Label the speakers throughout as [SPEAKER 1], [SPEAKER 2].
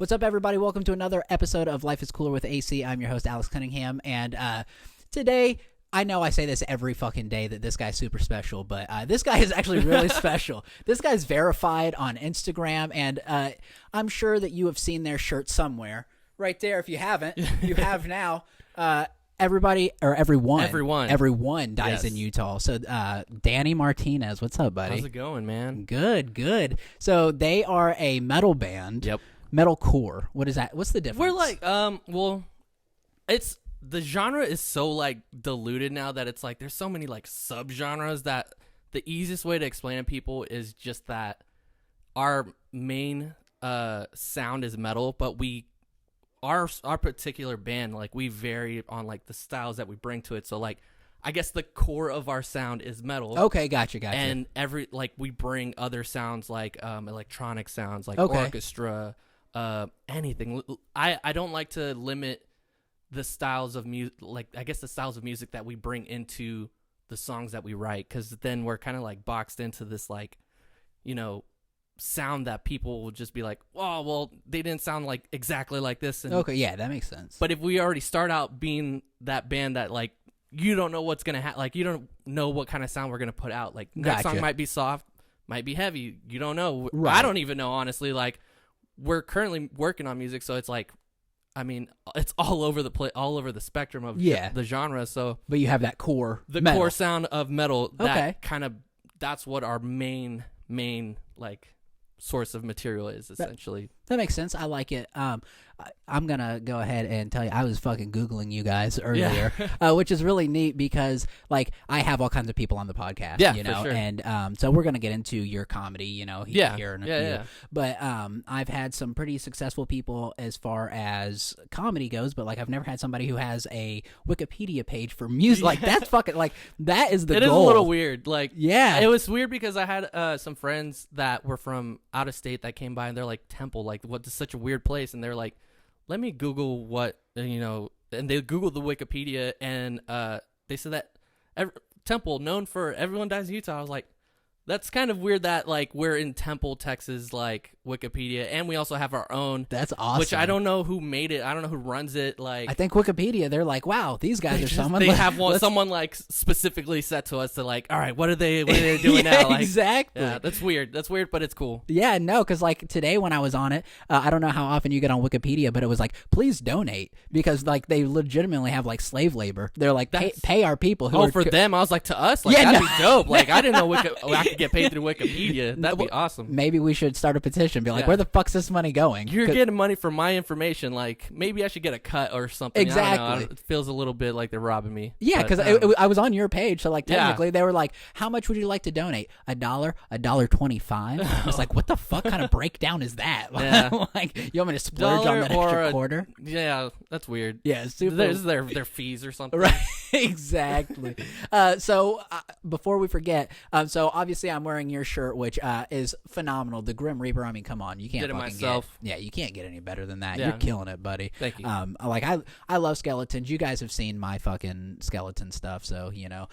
[SPEAKER 1] What's up, everybody? Welcome to another episode of Life is Cooler with AC. I'm your host, Alex Cunningham, and today, I know I say this every fucking day that this guy's super special, but this guy is actually really special. This guy's verified on Instagram, and I'm sure that you have seen their shirt somewhere. Right there, if you haven't, you have now. Everybody, or everyone dies in Utah. So, Danny Martinez, what's up, buddy?
[SPEAKER 2] How's it going, man?
[SPEAKER 1] Good. So, they are a metal band.
[SPEAKER 2] Yep.
[SPEAKER 1] Metalcore. What is that? What's the difference?
[SPEAKER 2] We're like, it's the genre is so like diluted now that it's like there's so many like subgenres that the easiest way to explain to people is just that our main sound is metal, but our particular band, like, we vary on like the styles that we bring to it. So like, I guess the core of our sound is metal.
[SPEAKER 1] Okay, gotcha.
[SPEAKER 2] And we bring other sounds like electronic sounds, like orchestra, anything. I don't like to limit the styles of music, like, I guess the styles of music that we bring into the songs that we write, because then we're kind of like boxed into this, like, you know, sound that people will just be like, oh, well, they didn't sound like exactly like this. And,
[SPEAKER 1] okay, yeah, that makes sense.
[SPEAKER 2] But if we already start out being that band that, like, you don't know what's gonna like, you don't know what kind of sound we're gonna put out. Like, next song might be soft, might be heavy. You don't know. Right. I don't even know, honestly. Like, we're currently working on music, so it's like, I mean, it's all over the all over the spectrum of the genre. So,
[SPEAKER 1] but you have that core,
[SPEAKER 2] core sound of metal. That that's what our main like source of material is, essentially.
[SPEAKER 1] That makes sense. I like it. I'm going to go ahead and tell you, I was fucking Googling you guys earlier, which is really neat because, like, I have all kinds of people on the podcast, you know, for sure. And so we're going to get into your comedy, you know, here in a few. But I've had some pretty successful people as far as comedy goes, but, like, I've never had somebody who has a Wikipedia page for music. Like, that's fucking, like, that is the goal.
[SPEAKER 2] It is a little weird. Like,
[SPEAKER 1] it
[SPEAKER 2] was weird because I had some friends that were from out of state that came by, and they're like, Temple, like, what's such a weird place? And they're like, let me Google what, you know, and they Googled the Wikipedia, and they said that Temple, known for Everyone Dies in Utah. I was like, that's kind of weird that, like, we're in Temple, Texas, like, Wikipedia, and we also have our own.
[SPEAKER 1] That's awesome.
[SPEAKER 2] Which I don't know who made it. I don't know who runs it. Like,
[SPEAKER 1] I think Wikipedia, they're like, wow, these guys are someone.
[SPEAKER 2] They have someone, like, specifically set to us to, like, all right, what are they doing now? Like,
[SPEAKER 1] exactly.
[SPEAKER 2] Yeah, that's weird. That's weird, but it's cool.
[SPEAKER 1] Yeah, no, because, like, today when I was on it, I don't know how often you get on Wikipedia, but it was like, please donate, because, like, they legitimately have, like, slave labor. They're like, pay our people who are...
[SPEAKER 2] for them, I was like, to us? Like, that'd be dope. Like, I didn't know I could get paid through Wikipedia. That'd be awesome.
[SPEAKER 1] Maybe we should start a petition, be like, where the fuck's this money going?
[SPEAKER 2] You're getting money for my information. Like, maybe I should get a cut or something.
[SPEAKER 1] Exactly.
[SPEAKER 2] I don't know. It feels a little bit like they're robbing me.
[SPEAKER 1] Yeah, because I was on your page, so, like, technically they were like, how much would you like to donate? $1, $1.25. I was like, what the fuck kind of breakdown is that?
[SPEAKER 2] Yeah.
[SPEAKER 1] Like, you want me to splurge on that extra quarter?
[SPEAKER 2] Yeah, that's weird.
[SPEAKER 1] Yeah, super.
[SPEAKER 2] There's their fees or something.
[SPEAKER 1] Right, exactly. So before we forget, so obviously I'm wearing your shirt, which is phenomenal. The Grim Reaper. I mean, come on, you can't
[SPEAKER 2] Did it
[SPEAKER 1] fucking
[SPEAKER 2] myself.
[SPEAKER 1] you can't get any better than that.
[SPEAKER 2] Yeah.
[SPEAKER 1] You're killing it, buddy.
[SPEAKER 2] Thank you.
[SPEAKER 1] Like, I love skeletons. You guys have seen my fucking skeleton stuff, so, you know,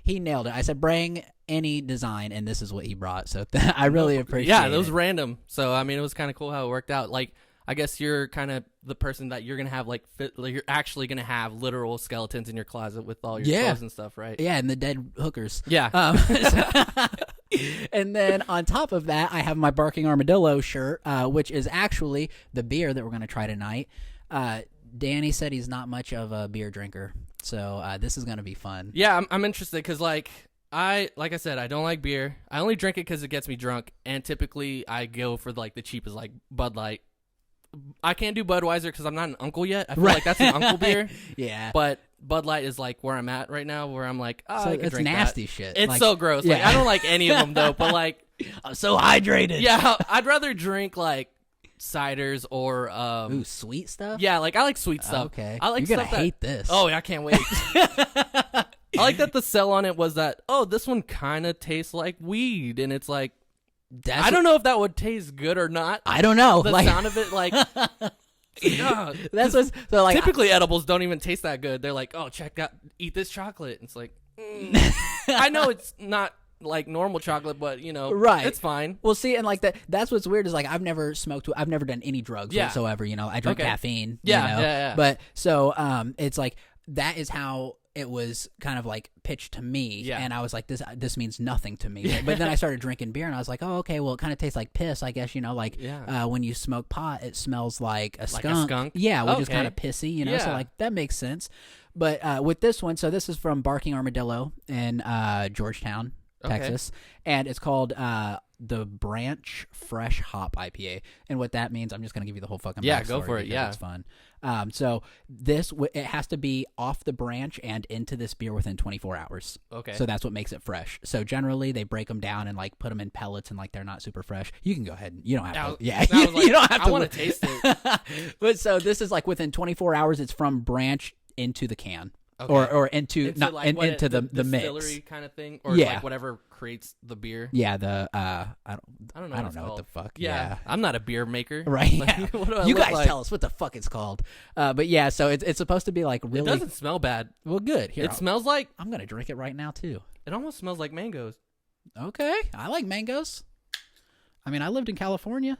[SPEAKER 1] he nailed it. I said, bring any design, and this is what he brought. So I really appreciate it.
[SPEAKER 2] Yeah, it was random. So, I mean, it was kind of cool how it worked out. Like, I guess you're kind of the person that you're going to have, like, you're actually going to have literal skeletons in your closet with all your clothes and stuff, right?
[SPEAKER 1] Yeah, and the dead hookers.
[SPEAKER 2] Yeah.
[SPEAKER 1] And then on top of that, I have my Barking Armadillo shirt, which is actually the beer that we're going to try tonight. Danny said he's not much of a beer drinker, so this is going to be fun.
[SPEAKER 2] Yeah, I'm interested because, like I said, I don't like beer. I only drink it because it gets me drunk, and typically I go for, like, the cheapest, like, Bud Light. I can't do Budweiser because I'm not an uncle yet. I feel like that's an uncle beer.
[SPEAKER 1] Yeah.
[SPEAKER 2] But Bud Light is, like, where I'm at right now, where I'm like, oh,
[SPEAKER 1] so
[SPEAKER 2] I can
[SPEAKER 1] it's
[SPEAKER 2] drink
[SPEAKER 1] nasty
[SPEAKER 2] that.
[SPEAKER 1] shit.
[SPEAKER 2] It's
[SPEAKER 1] like,
[SPEAKER 2] so gross. Like, I don't like any of them, though, but, like...
[SPEAKER 1] I'm so hydrated.
[SPEAKER 2] Yeah, I'd rather drink, like, ciders or...
[SPEAKER 1] Ooh, sweet stuff?
[SPEAKER 2] Yeah, like, I like sweet stuff.
[SPEAKER 1] Okay.
[SPEAKER 2] I like
[SPEAKER 1] You're going
[SPEAKER 2] to
[SPEAKER 1] hate this.
[SPEAKER 2] Oh, I can't wait. I like that the sell on it was that, oh, this one kind of tastes like weed, and it's like... I don't know if that would taste good or not.
[SPEAKER 1] I don't know.
[SPEAKER 2] The sound of it, like...
[SPEAKER 1] That's what's so, like,
[SPEAKER 2] typically edibles don't even taste that good. They're like, oh, eat this chocolate. And it's like, I know it's not like normal chocolate, but
[SPEAKER 1] Right.
[SPEAKER 2] it's fine.
[SPEAKER 1] Well, see, and like that's what's weird is like I've never done any drugs whatsoever. I drink caffeine.
[SPEAKER 2] Yeah.
[SPEAKER 1] But so it's like that is how it was kind of like pitched to me, and I was like, this means nothing to me. But then I started drinking beer, and I was like, oh, okay, well, it kind of tastes like piss, I guess. When you smoke pot, it smells like a skunk.
[SPEAKER 2] Like a skunk?
[SPEAKER 1] Yeah, which is kind of pissy, so like that makes sense. But with this one, so this is from Barking Armadillo in Georgetown, Texas, and it's called the Branch Fresh Hop IPA. And what that means, I'm just going to give you the whole fucking backstory.
[SPEAKER 2] Go for it. Yeah,
[SPEAKER 1] it's fun. So this it has to be off the branch and into this beer within 24 hours.
[SPEAKER 2] Okay.
[SPEAKER 1] So that's what makes it fresh. So generally they break them down and like put them in pellets and like they're not super fresh. You can go ahead. You don't have to. Yeah. You don't have to.
[SPEAKER 2] I want to taste it.
[SPEAKER 1] But so this is like within 24 hours. It's from branch into the can. Okay. Or into the
[SPEAKER 2] distillery
[SPEAKER 1] mix
[SPEAKER 2] kind of thing, or like whatever creates the beer.
[SPEAKER 1] Yeah, I
[SPEAKER 2] don't know
[SPEAKER 1] what the fuck.
[SPEAKER 2] Yeah, I'm not a beer maker.
[SPEAKER 1] Right.
[SPEAKER 2] Like,
[SPEAKER 1] yeah.
[SPEAKER 2] What do I
[SPEAKER 1] you
[SPEAKER 2] look
[SPEAKER 1] guys
[SPEAKER 2] like?
[SPEAKER 1] tell us what the fuck it's called. But yeah, so it's supposed to be like really.
[SPEAKER 2] It doesn't smell bad.
[SPEAKER 1] Well, good. Here,
[SPEAKER 2] it smells like.
[SPEAKER 1] I'm gonna drink it right now too.
[SPEAKER 2] It almost smells like mangoes.
[SPEAKER 1] Okay, I like mangoes. I mean, I lived in California.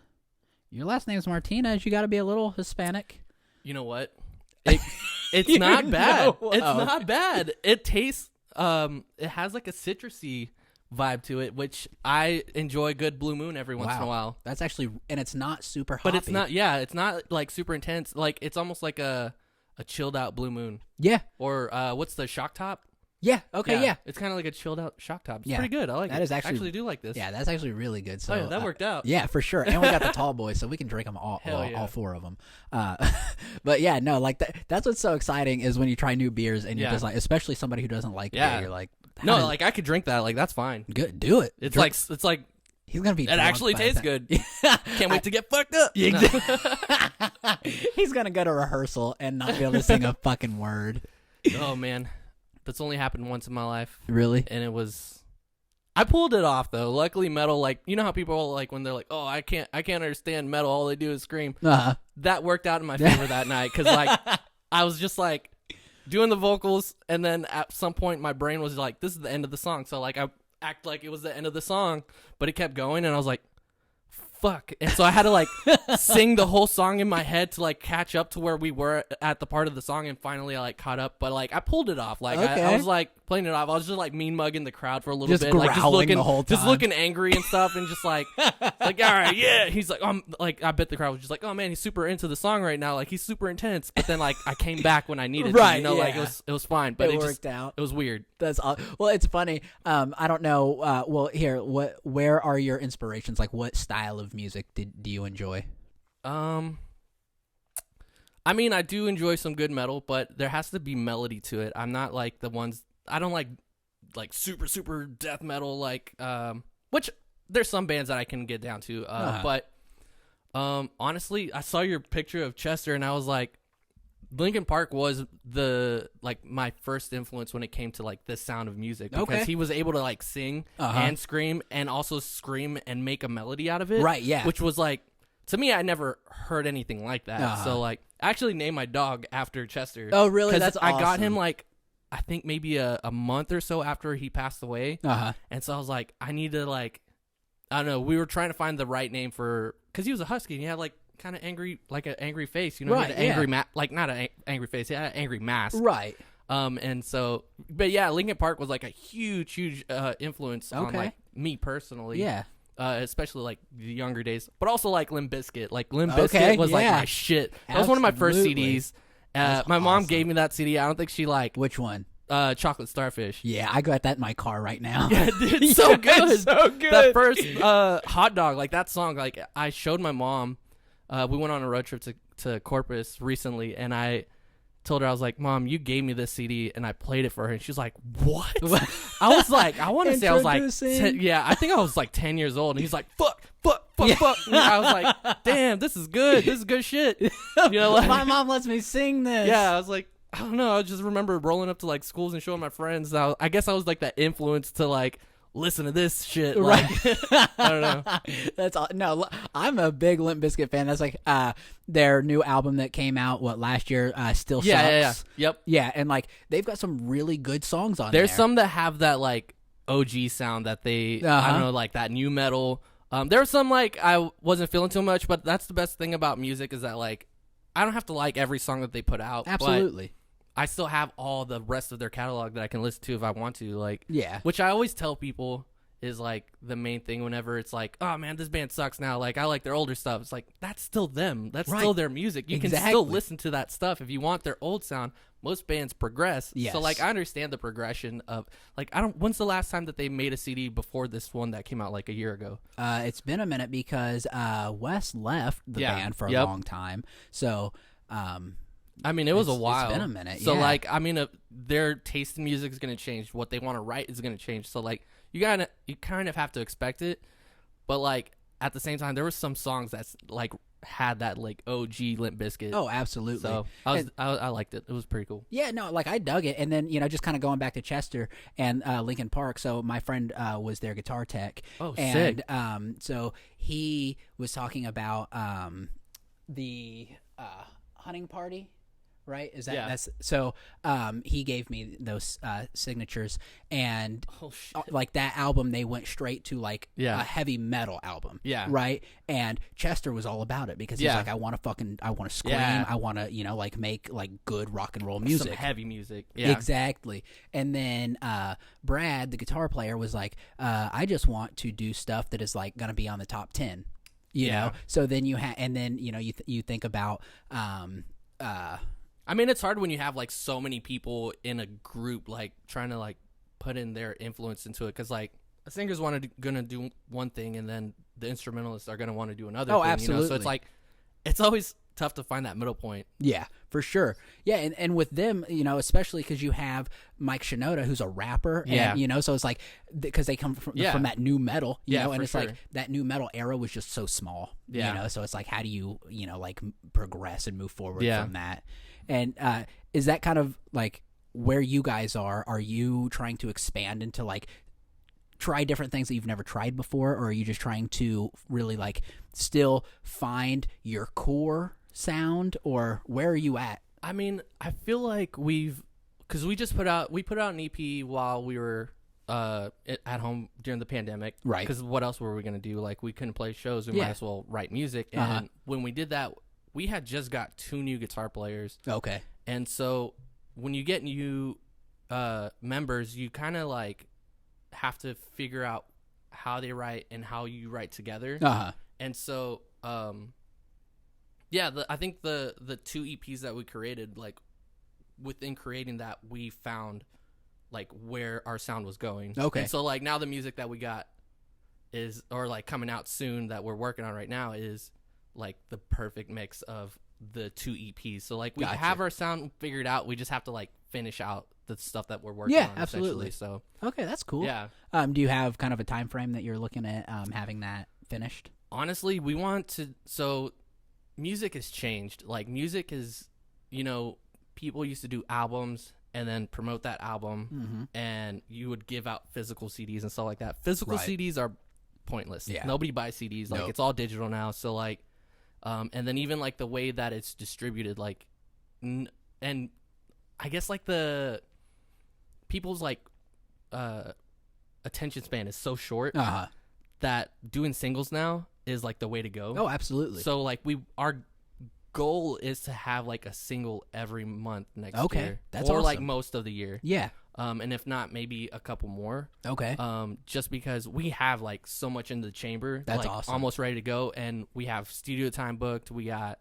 [SPEAKER 1] Your last name's Martinez. You got to be a little Hispanic.
[SPEAKER 2] You know what? It's not bad. It's not bad. It tastes. It has like a citrusy vibe to it, which I enjoy. Good Blue Moon every once in a while.
[SPEAKER 1] That's actually, and it's not super hoppy.
[SPEAKER 2] But it's not. Yeah, it's not like super intense. Like it's almost like a chilled out Blue Moon.
[SPEAKER 1] Yeah.
[SPEAKER 2] Or what's the Shock Top?
[SPEAKER 1] Yeah. Okay. Yeah.
[SPEAKER 2] It's kind of like a chilled out Shock Top. It's pretty good. I like it.
[SPEAKER 1] Is
[SPEAKER 2] I actually do like this.
[SPEAKER 1] Yeah, that's actually really good. So
[SPEAKER 2] that worked out.
[SPEAKER 1] Yeah, for sure. And we got the tall boys, so we can drink them all four of them. But yeah, no, like that's what's so exciting is when you try new beers and you're just like, especially somebody who doesn't like beer, you're like,
[SPEAKER 2] no, like I could drink that. Like that's fine.
[SPEAKER 1] Good, do it.
[SPEAKER 2] It's like
[SPEAKER 1] he's gonna be.
[SPEAKER 2] It actually tastes good. Can't wait to get fucked up.
[SPEAKER 1] He's gonna go to rehearsal and not be able to sing a fucking word.
[SPEAKER 2] Oh man. That's only happened once in my life.
[SPEAKER 1] Really?
[SPEAKER 2] And it was... I pulled it off, though. Luckily, metal, like... You know how people, like, when they're like, oh, I can't understand metal, all they do is scream.
[SPEAKER 1] Uh-huh.
[SPEAKER 2] That worked out in my favor that night, because, like, I was just, like, doing the vocals, and then at some point, my brain was like, this is the end of the song. So, like, I act like it was the end of the song, but it kept going, and I was like, fuck. And so I had to like sing the whole song in my head to like catch up to where we were at the part of the song, and finally I like caught up. But like I pulled it off. Like I was like playing it off. I was just like mean mugging the crowd for a little bit, like just looking
[SPEAKER 1] the whole time.
[SPEAKER 2] just looking angry and stuff, and just like like all right, yeah. He's like, like I bet the crowd was just like, oh man, he's super into the song right now. Like he's super intense. But then like I came back when I needed to, you know, like it was fine. But it
[SPEAKER 1] worked out.
[SPEAKER 2] It was weird.
[SPEAKER 1] That's all. Well, it's funny. I don't know. Well, here, where are your inspirations? Like, what style of music do you enjoy?
[SPEAKER 2] I mean, I do enjoy some good metal, but there has to be melody to it. I'm not like the ones. I don't like super death metal. Like, which there's some bands that I can get down to. But honestly, I saw your picture of Chester, and I was like, Linkin Park was my first influence when it came to like the sound of music, because he was able to like sing and scream and also scream and make a melody out of it.
[SPEAKER 1] Right, yeah.
[SPEAKER 2] Which was like, to me, I never heard anything like that. So like I actually named my dog after Chester.
[SPEAKER 1] Oh, really? That's awesome.
[SPEAKER 2] I got him like, I think maybe a month or so after he passed away. And so I was like, I need to like, I don't know, we were trying to find the right name for, because he was a husky and he had like kind of angry, like an angry face, you know,
[SPEAKER 1] right?
[SPEAKER 2] He had an angry like not an angry face, he had an angry mask,
[SPEAKER 1] right?
[SPEAKER 2] And so, but yeah, Linkin Park was like a huge influence on like me personally,
[SPEAKER 1] yeah.
[SPEAKER 2] Especially like the younger days, but also like Limp Bizkit. Like Limp Bizkit was like my shit. That was one of my first CDs. My mom gave me that CD. I don't think she like
[SPEAKER 1] which one.
[SPEAKER 2] Chocolate Starfish.
[SPEAKER 1] Yeah, I got that in my car right now.
[SPEAKER 2] Yeah, dude, it's so good.
[SPEAKER 1] It's so good.
[SPEAKER 2] That first Hot Dog, like that song, like I showed my mom. We went on a road trip to Corpus recently, and I told her, I was like, Mom, you gave me this CD, and I played it for her, and she's like, what? I was like, I want to say I was like, I think I was like 10 years old, and he's like, fuck. And I was like, damn, this is good. This is good shit. You know, like,
[SPEAKER 1] my mom lets me sing this.
[SPEAKER 2] Yeah, I was like, I don't know. I just remember rolling up to like schools and showing my friends. I guess I was like that influence to like, listen to this shit, like, right? I don't know.
[SPEAKER 1] That's all. No, I'm a big Limp Bizkit fan. That's like their new album that came out last year. Still sucks.
[SPEAKER 2] Yeah. Yep.
[SPEAKER 1] Yeah, and like they've got some really good songs on.
[SPEAKER 2] There's some that have that like OG sound that they I don't know, like that new metal. There was some like I wasn't feeling too much, but that's the best thing about music is that like I don't have to like every song that they put out.
[SPEAKER 1] Absolutely.
[SPEAKER 2] But I still have all the rest of their catalog that I can listen to if I want to. Like,
[SPEAKER 1] yeah,
[SPEAKER 2] which I always tell people is like the main thing whenever it's like, oh man, this band sucks now. Like I like their older stuff. It's like that's still them. That's still their music. You can still listen to that stuff if you want their old sound. Most bands progress.
[SPEAKER 1] Yes.
[SPEAKER 2] So like I understand the progression of like when's the last time that they made a CD before this one that came out like a year ago?
[SPEAKER 1] It's been a minute because Wes left the band for a long time. So
[SPEAKER 2] I mean, it was a while.
[SPEAKER 1] It's been a minute.
[SPEAKER 2] So like I mean their taste in music is going to change. What they want to write is going to change. So like you kind of have to expect it. But like at the same time there were some songs that's like had that like OG Limp Bizkit.
[SPEAKER 1] Oh, absolutely.
[SPEAKER 2] So I liked it. It was pretty cool.
[SPEAKER 1] Yeah, no, like I dug it. And then, just kind of going back to Chester and Linkin Park. So my friend was their guitar tech.
[SPEAKER 2] Oh,
[SPEAKER 1] and,
[SPEAKER 2] sick.
[SPEAKER 1] So he was talking about the hunting party. Right? Is that that's so? He gave me those signatures, and like that album, they went straight to like a heavy metal album.
[SPEAKER 2] Yeah.
[SPEAKER 1] Right. And Chester was all about it because he's like, I want to scream. I want to like make like good rock and roll music,
[SPEAKER 2] some heavy music. Yeah.
[SPEAKER 1] Exactly. And then Brad, the guitar player, was like, I just want to do stuff that is like gonna be on the top 10. You know. So then you you think about
[SPEAKER 2] I mean, it's hard when you have like so many people in a group, like trying to like put in their influence into it, because like a singer's gonna do one thing, and then the instrumentalists are gonna want to do another.
[SPEAKER 1] Oh,
[SPEAKER 2] thing,
[SPEAKER 1] absolutely.
[SPEAKER 2] So it's like it's always tough to find that middle point.
[SPEAKER 1] Yeah, for sure. Yeah, and with them, especially because you have Mike Shinoda, who's a rapper. And, so it's like because they come from that new metal. And it's like that new metal era was just so small.
[SPEAKER 2] Yeah.
[SPEAKER 1] So it's like how do you like progress and move forward from that? And is that kind of like where you guys are? Are you trying to expand into like try different things that you've never tried before, or are you just trying to really like still find your core sound, or where are you at?
[SPEAKER 2] I mean, I feel like because we put out an EP while we were at home during the pandemic,
[SPEAKER 1] right?
[SPEAKER 2] Because what else were we gonna do? Like we couldn't play shows, we might as well write music. And when we did that, we had just got 2 new guitar players.
[SPEAKER 1] Okay.
[SPEAKER 2] And so when you get new members, you kind of like have to figure out how they write and how you write together. And so I think the 2 EPs that we created, like within creating that, we found like where our sound was going.
[SPEAKER 1] Okay.
[SPEAKER 2] And so like now the music that we got is, or like coming out soon that we're working on right now, is like the perfect mix of the 2 EPs. So like we have our sound figured out. We just have to like finish out the stuff that we're working on.
[SPEAKER 1] Yeah, absolutely.
[SPEAKER 2] So
[SPEAKER 1] okay, that's cool.
[SPEAKER 2] Yeah.
[SPEAKER 1] Do you have kind of a time frame that you're looking at having that finished?
[SPEAKER 2] Honestly, we want to. So music has changed. Like music is, people used to do albums and then promote that album, and you would give out physical CDs and stuff like that. Physical CDs are pointless.
[SPEAKER 1] Yeah.
[SPEAKER 2] Nobody buys CDs. Like it's all digital now. So like, and then even like the way that it's distributed, like, and I guess like the people's like attention span is so short that doing singles now is like the way to go.
[SPEAKER 1] Oh, absolutely.
[SPEAKER 2] So like our goal is to have like a single every month next year.
[SPEAKER 1] Okay, that's
[SPEAKER 2] or
[SPEAKER 1] awesome.
[SPEAKER 2] like most of the year.
[SPEAKER 1] Yeah.
[SPEAKER 2] And if not, maybe a couple more.
[SPEAKER 1] Okay.
[SPEAKER 2] Just because we have like so much in the chamber,
[SPEAKER 1] that's
[SPEAKER 2] like
[SPEAKER 1] awesome.
[SPEAKER 2] Almost ready to go, and we have studio time booked. We got,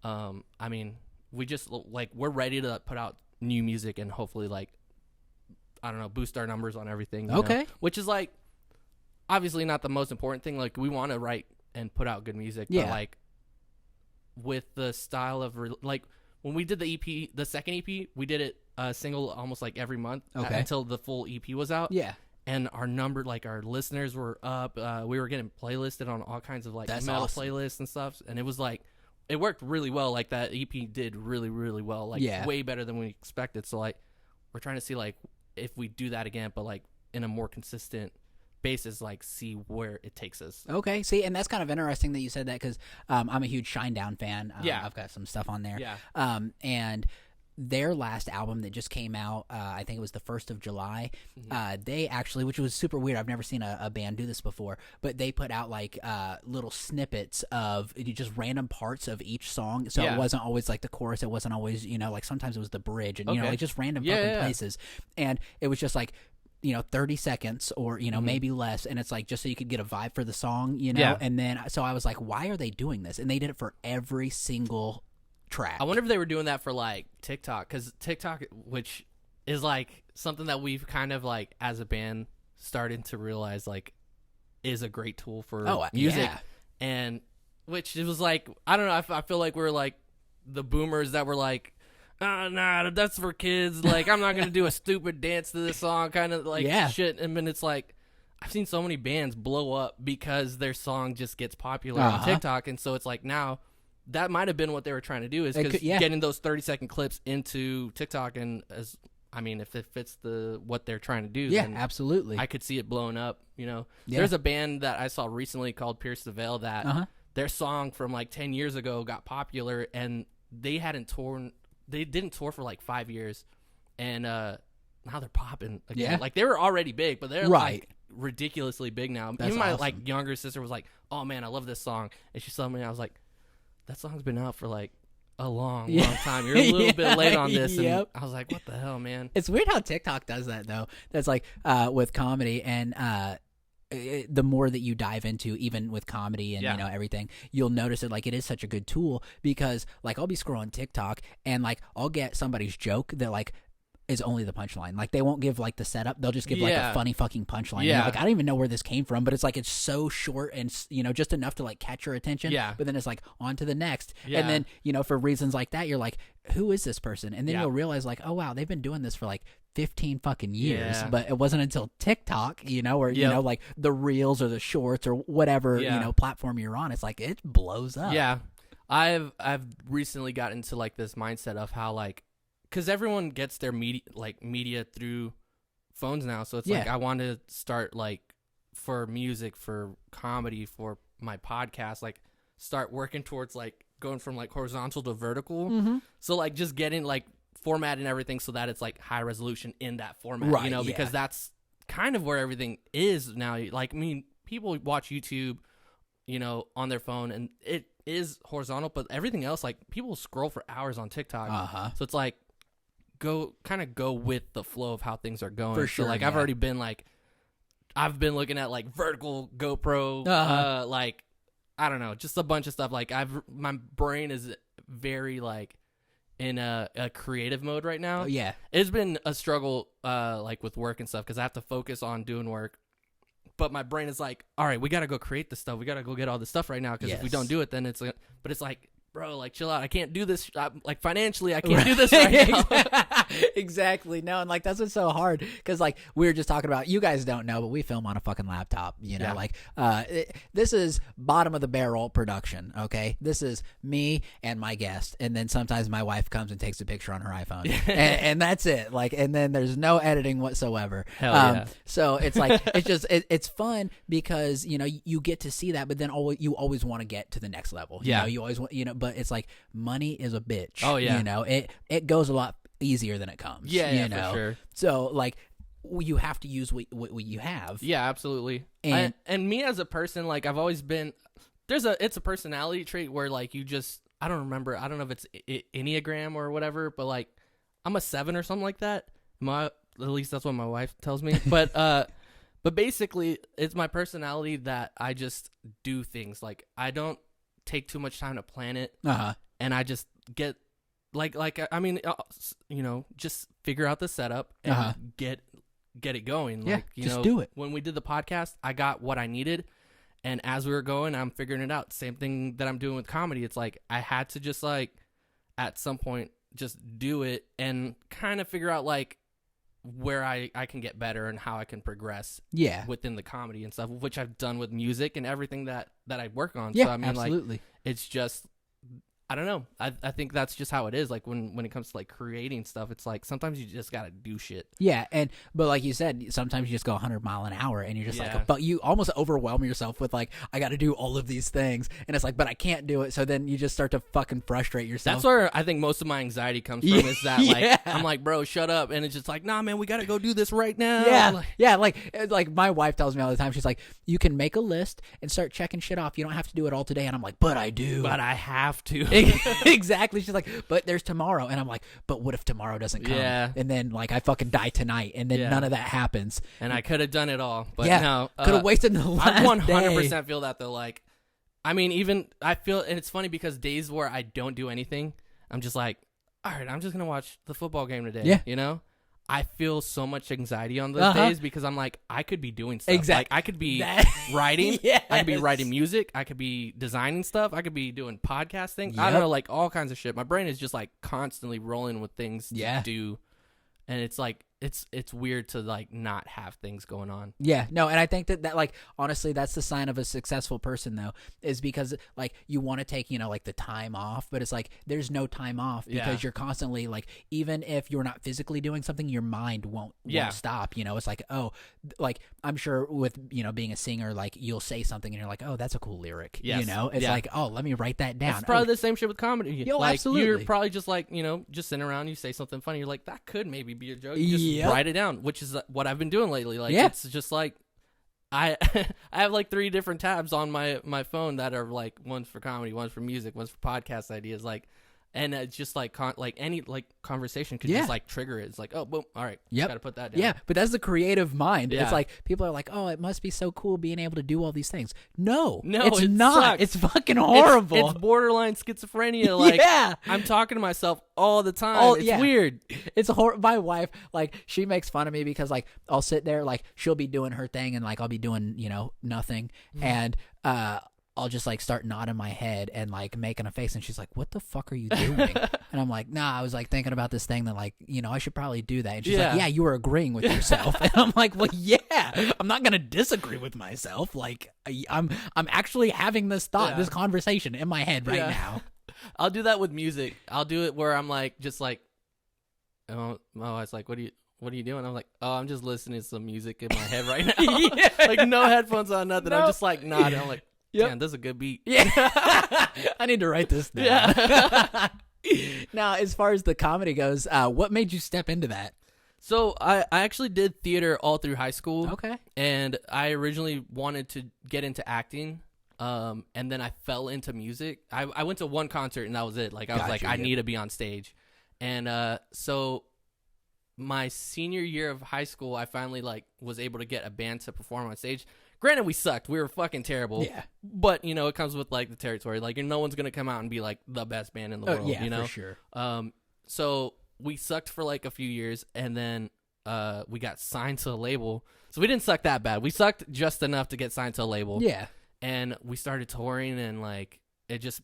[SPEAKER 2] I mean, we just like we're ready to put out new music and hopefully like, I don't know, boost our numbers on everything. You know? Which is like obviously not the most important thing. Like we want to write and put out good music, but like with the style of like when we did the EP, the second EP, we did it single almost like every month until the full EP was out.
[SPEAKER 1] Yeah.
[SPEAKER 2] And our number, like our listeners were up. We were getting playlisted on all kinds of like metal playlists and stuff. And it was like, it worked really well. Like that EP did really, really well. Like way better than we expected. So like, we're trying to see like if we do that again, but like in a more consistent basis, like see where it takes us.
[SPEAKER 1] Okay. See, and that's kind of interesting that you said that because I'm a huge Shinedown fan.
[SPEAKER 2] Yeah.
[SPEAKER 1] I've got some stuff on there.
[SPEAKER 2] Yeah.
[SPEAKER 1] And their last album that just came out, I think it was the 1st of July, they actually, which was super weird, I've never seen a band do this before, but they put out like little snippets of just random parts of each song, so it wasn't always like the chorus, it wasn't always, like sometimes it was the bridge, and like just random fucking places, and it was just like 30 seconds or, maybe less. And it's like, just so you could get a vibe for the song, and then, so I was like, why are they doing this? And they did it for every single track.
[SPEAKER 2] I wonder if they were doing that for like TikTok, because TikTok, which is like something that we've kind of like as a band started to realize like is a great tool for music. And which it was like, I don't know, I feel like we're like the boomers that were like, nah, that's for kids. Like, I'm not going to do a stupid dance to this song kind of like shit. And then it's like, I've seen so many bands blow up because their song just gets popular on TikTok. And so it's like now that might have been what they were trying to do, is because getting those 30-second clips into TikTok. And if it fits what they're trying to do, then
[SPEAKER 1] absolutely.
[SPEAKER 2] I could see it blowing up, There's a band that I saw recently called Pierce the Veil that their song from like 10 years ago got popular, and they didn't tour for like 5 years, and now they're popping again.
[SPEAKER 1] Yeah.
[SPEAKER 2] Like they were already big, but they're like ridiculously big now.
[SPEAKER 1] That's
[SPEAKER 2] Even my
[SPEAKER 1] awesome.
[SPEAKER 2] like younger sister was like, "Oh man, I love this song," and she saw me. And I was like, "That song's been out for like a long time. You're a little bit late on this." And I was like, "What the hell, man?"
[SPEAKER 1] It's weird how TikTok does that though. That's like with comedy and. The more that you dive into, even with comedy and everything, you'll notice that like it is such a good tool, because like I'll be scrolling TikTok and like I'll get somebody's joke that like is only the punchline. Like they won't give like the setup, they'll just give like a funny fucking punchline. Like I don't even know where this came from, but it's like it's so short and just enough to like catch your attention. But then it's like on to the next. And then for reasons like that, you're like, who is this person? And then you'll realize like, oh wow, they've been doing this for like 15 fucking years. But it wasn't until TikTok, or like the reels or the shorts or whatever platform you're on, it's like it blows up.
[SPEAKER 2] I've recently got into like this mindset of how like, because everyone gets their media through phones now, so it's like I want to start like for music, for comedy, for my podcast, like start working towards like going from like horizontal to vertical. So like just getting like format and everything so that it's like high resolution in that format, because that's kind of where everything is now. Like, I mean, people watch YouTube, on their phone, and it is horizontal, but everything else, like people scroll for hours on TikTok. So it's like go with the flow of how things are going.
[SPEAKER 1] For sure.
[SPEAKER 2] So like I've already been like, I've been looking at like vertical GoPro, like I don't know, just a bunch of stuff. Like my brain is very like in a creative mode right now. It's been a struggle like with work and stuff, because I have to focus on doing work, but my brain is like, all right, we gotta go create this stuff, we gotta go get all this stuff right now, because if we don't do it, then it's but it's like, bro, like chill out, I can't do this, like financially I can't do this right now.
[SPEAKER 1] Exactly. No, and like that's what's so hard, because like we were just talking about, you guys don't know, but we film on a fucking laptop, like this is bottom of the barrel production. Okay, this is me and my guest, and then sometimes my wife comes and takes a picture on her iPhone, and that's it. Like, and then there's no editing whatsoever. So it's like it's just it's fun, because you get to see that, but then you always want to get to the next level. You always want, but it's like money is a bitch. It goes a lot easier than it comes.
[SPEAKER 2] For sure.
[SPEAKER 1] So like you have to use what you have.
[SPEAKER 2] Absolutely. And me as a person, like I've always been, it's a personality trait where like you just, I don't know if it's Enneagram or whatever, but like I'm a 7 or something like that. At least that's what my wife tells me. But basically it's my personality that I just do things. Like I don't take too much time to plan it. And I just get just figure out the setup and get it going. Like,
[SPEAKER 1] just do it.
[SPEAKER 2] When we did the podcast, I got what I needed, and as we were going, I'm figuring it out. Same thing that I'm doing with comedy. It's like I had to just like at some point just do it and kind of figure out like where I can get better and how I can progress within the comedy and stuff, which I've done with music and everything that I work on. So I mean,
[SPEAKER 1] absolutely.
[SPEAKER 2] Like it's just I don't know. I think that's just how it is. Like when it comes to like creating stuff, it's like sometimes you just gotta do shit.
[SPEAKER 1] Yeah, but like you said, sometimes you just go 100 mile an hour, and you're just
[SPEAKER 2] Yeah.
[SPEAKER 1] like, but you almost overwhelm yourself with like, I got to do all of these things, and it's like, but I can't do it. So then you just start to fucking frustrate yourself.
[SPEAKER 2] That's where I think most of my anxiety comes from. Is that like
[SPEAKER 1] Yeah.
[SPEAKER 2] I'm like, bro, shut up, and it's just like, nah, man, we gotta go do this right now.
[SPEAKER 1] Yeah, like my wife tells me all the time. She's like, you can make a list and start checking shit off. You don't have to do it all today. And I'm like, but I do.
[SPEAKER 2] But I have to.
[SPEAKER 1] Exactly. She's like, but there's tomorrow. And I'm like, but what if tomorrow doesn't come?
[SPEAKER 2] Yeah.
[SPEAKER 1] And then like I fucking die tonight, and then none of that happens.
[SPEAKER 2] And I could have done it all, but
[SPEAKER 1] yeah,
[SPEAKER 2] no,
[SPEAKER 1] could have wasted the last
[SPEAKER 2] I 100%
[SPEAKER 1] day.
[SPEAKER 2] feel that though. Like, I mean, even I feel, and it's funny because days where I don't do anything, I'm just like, all right, I'm just gonna watch the football game today.
[SPEAKER 1] Yeah.
[SPEAKER 2] You know, I feel so much anxiety on those days because I'm like, I could be doing stuff.
[SPEAKER 1] Exactly.
[SPEAKER 2] Like I could be writing. I could be writing music. I could be designing stuff. I could be doing podcasting. I don't know, like all kinds of shit. My brain is just like constantly rolling with things to do, and it's like it's weird to like not have things going on.
[SPEAKER 1] Yeah, no, and I think that like honestly, that's the sign of a successful person though, is because like you want to take like the time off, but it's like there's no time off because you're constantly like, even if you're not physically doing something, your mind won't stop. It's like, oh, like I'm sure with being a singer, like you'll say something and you're like, oh, that's a cool lyric.
[SPEAKER 2] Yes.
[SPEAKER 1] It's like, oh, let me write that down.
[SPEAKER 2] It's probably the same shit with comedy.
[SPEAKER 1] Yo,
[SPEAKER 2] like,
[SPEAKER 1] absolutely.
[SPEAKER 2] You're probably just like just sitting around, you say something funny, you're like, that could maybe be a joke. You just write it down, which is what I've been doing lately. Like it's just like I have like 3 different tabs on my phone that are like, one's for comedy, one's for music, one's for podcast ideas, like, and it's just like any like conversation could just like trigger it. It's like, oh, boom, all right, gotta put that down.
[SPEAKER 1] Yeah, but that's the creative mind. It's like people are like, oh, it must be so cool being able to do all these things. No, it's not.
[SPEAKER 2] Sucks.
[SPEAKER 1] It's fucking horrible.
[SPEAKER 2] It's borderline schizophrenia. Like, I'm talking to myself all the time. It's weird.
[SPEAKER 1] It's my wife, like, she makes fun of me because like I'll sit there, like she'll be doing her thing and like I'll be doing nothing, and I'll just like start nodding my head and like making a face, and she's like, what the fuck are you doing? And I'm like, nah, I was like thinking about this thing that like I should probably do that. And she's like, yeah, you were agreeing with yourself. And I'm like, well, yeah, I'm not gonna disagree with myself. Like I'm actually having this thought, this conversation in my head right now.
[SPEAKER 2] I'll do that with music. I'll do it where I'm like, just like, oh, it's like, what are you doing? I'm like, oh, I'm just listening to some music in my head right now. Like no headphones on, nothing. I'm just like nodding. I'm like, damn, this is a good beat.
[SPEAKER 1] Yeah. I need to write this down. Yeah. Now, as far as the comedy goes, what made you step into that?
[SPEAKER 2] So I actually did theater all through high school.
[SPEAKER 1] Okay.
[SPEAKER 2] And I originally wanted to get into acting. And then I fell into music. I went to one concert and that was it. Like I was like, I need to be on stage. And so my senior year of high school, I finally like was able to get a band to perform on stage. Granted, we sucked. We were fucking terrible. Yeah. But, it comes with, like, the territory. Like, no one's going to come out and be, like, the best band in the world,
[SPEAKER 1] for sure.
[SPEAKER 2] So we sucked for, like, a few years, and then we got signed to a label. So we didn't suck that bad. We sucked just enough to get signed to a label.
[SPEAKER 1] Yeah.
[SPEAKER 2] And we started touring, and, like, it just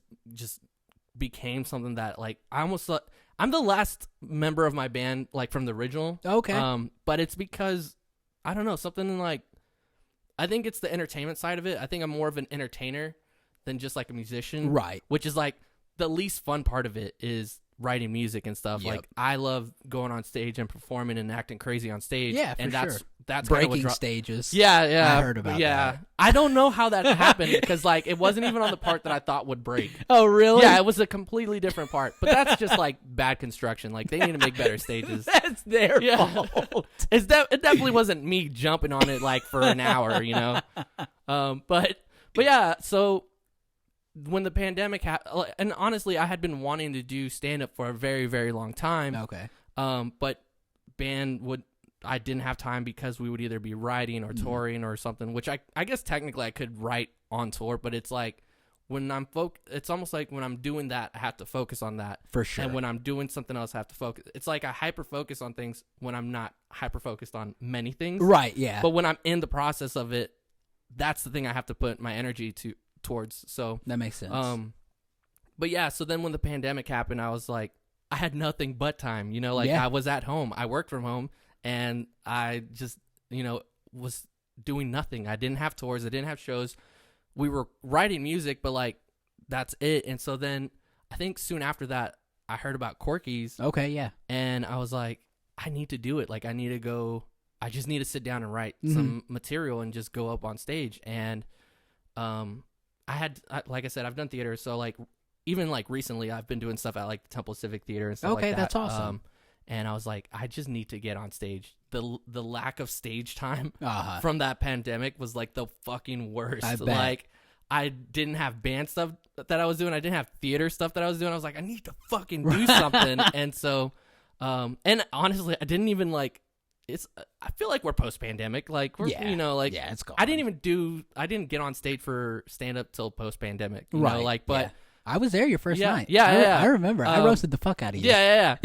[SPEAKER 2] became something that, like, I'm the last member of my band, like, from the original.
[SPEAKER 1] Okay.
[SPEAKER 2] But it's because, I don't know, something like, I think it's the entertainment side of it. I think I'm more of an entertainer than just like a musician.
[SPEAKER 1] Right.
[SPEAKER 2] Which is like the least fun part of it is writing music and stuff.
[SPEAKER 1] Yep.
[SPEAKER 2] Like I love going on stage and performing and acting crazy on stage.
[SPEAKER 1] Yeah, for
[SPEAKER 2] and
[SPEAKER 1] sure.
[SPEAKER 2] That's
[SPEAKER 1] breaking stages.
[SPEAKER 2] Yeah.
[SPEAKER 1] I heard about that.
[SPEAKER 2] I don't know how that happened because like it wasn't even on the part that I thought would break.
[SPEAKER 1] Oh, really?
[SPEAKER 2] Yeah, it was a completely different part. But that's just like bad construction. Like they need to make better stages.
[SPEAKER 1] That's their fault.
[SPEAKER 2] It definitely wasn't me jumping on it like for an hour, But yeah, so when the pandemic happened, and honestly, I had been wanting to do stand-up for a very, very long time.
[SPEAKER 1] Okay.
[SPEAKER 2] But I didn't have time because we would either be writing or touring or something, which I guess technically I could write on tour, but it's like when it's almost like when I'm doing that, I have to focus on that.
[SPEAKER 1] For sure.
[SPEAKER 2] And when I'm doing something else, I have to focus. It's like I hyper-focus on things when I'm not hyper-focused on many things.
[SPEAKER 1] Right, yeah.
[SPEAKER 2] But when I'm in the process of it, that's the thing I have to put my energy towards. So
[SPEAKER 1] that makes sense.
[SPEAKER 2] But yeah, so then when the pandemic happened, I was like, I had nothing but time, I was at home. I worked from home and I just, was doing nothing. I didn't have tours. I didn't have shows. We were writing music, but like, that's it. And so then I think soon after that, I heard about Corky's.
[SPEAKER 1] Okay, yeah.
[SPEAKER 2] And I was like, I need to do it. Like, I need to go. I just need to sit down and write some material and just go up on stage. And like I said, I've done theater. So, like, even, like, recently, I've been doing stuff at, like, the Temple Civic Theater and stuff like that.
[SPEAKER 1] Okay, that's awesome.
[SPEAKER 2] And I was like, I just need to get on stage. The lack of stage time
[SPEAKER 1] Uh-huh.
[SPEAKER 2] from that pandemic was, like, the fucking worst.
[SPEAKER 1] I bet.
[SPEAKER 2] Like, I didn't have band stuff that I was doing. I didn't have theater stuff that I was doing. I was like, I need to fucking do something. And so, and honestly, I didn't even, like, I feel like we're post-pandemic. Like, we're, you know, like,
[SPEAKER 1] yeah, it's gone.
[SPEAKER 2] I didn't get on stage for stand-up till post-pandemic. You
[SPEAKER 1] right.
[SPEAKER 2] know, like, but.
[SPEAKER 1] Yeah. I was there your first night.
[SPEAKER 2] Yeah.
[SPEAKER 1] I remember. I roasted the fuck out of you.
[SPEAKER 2] Yeah.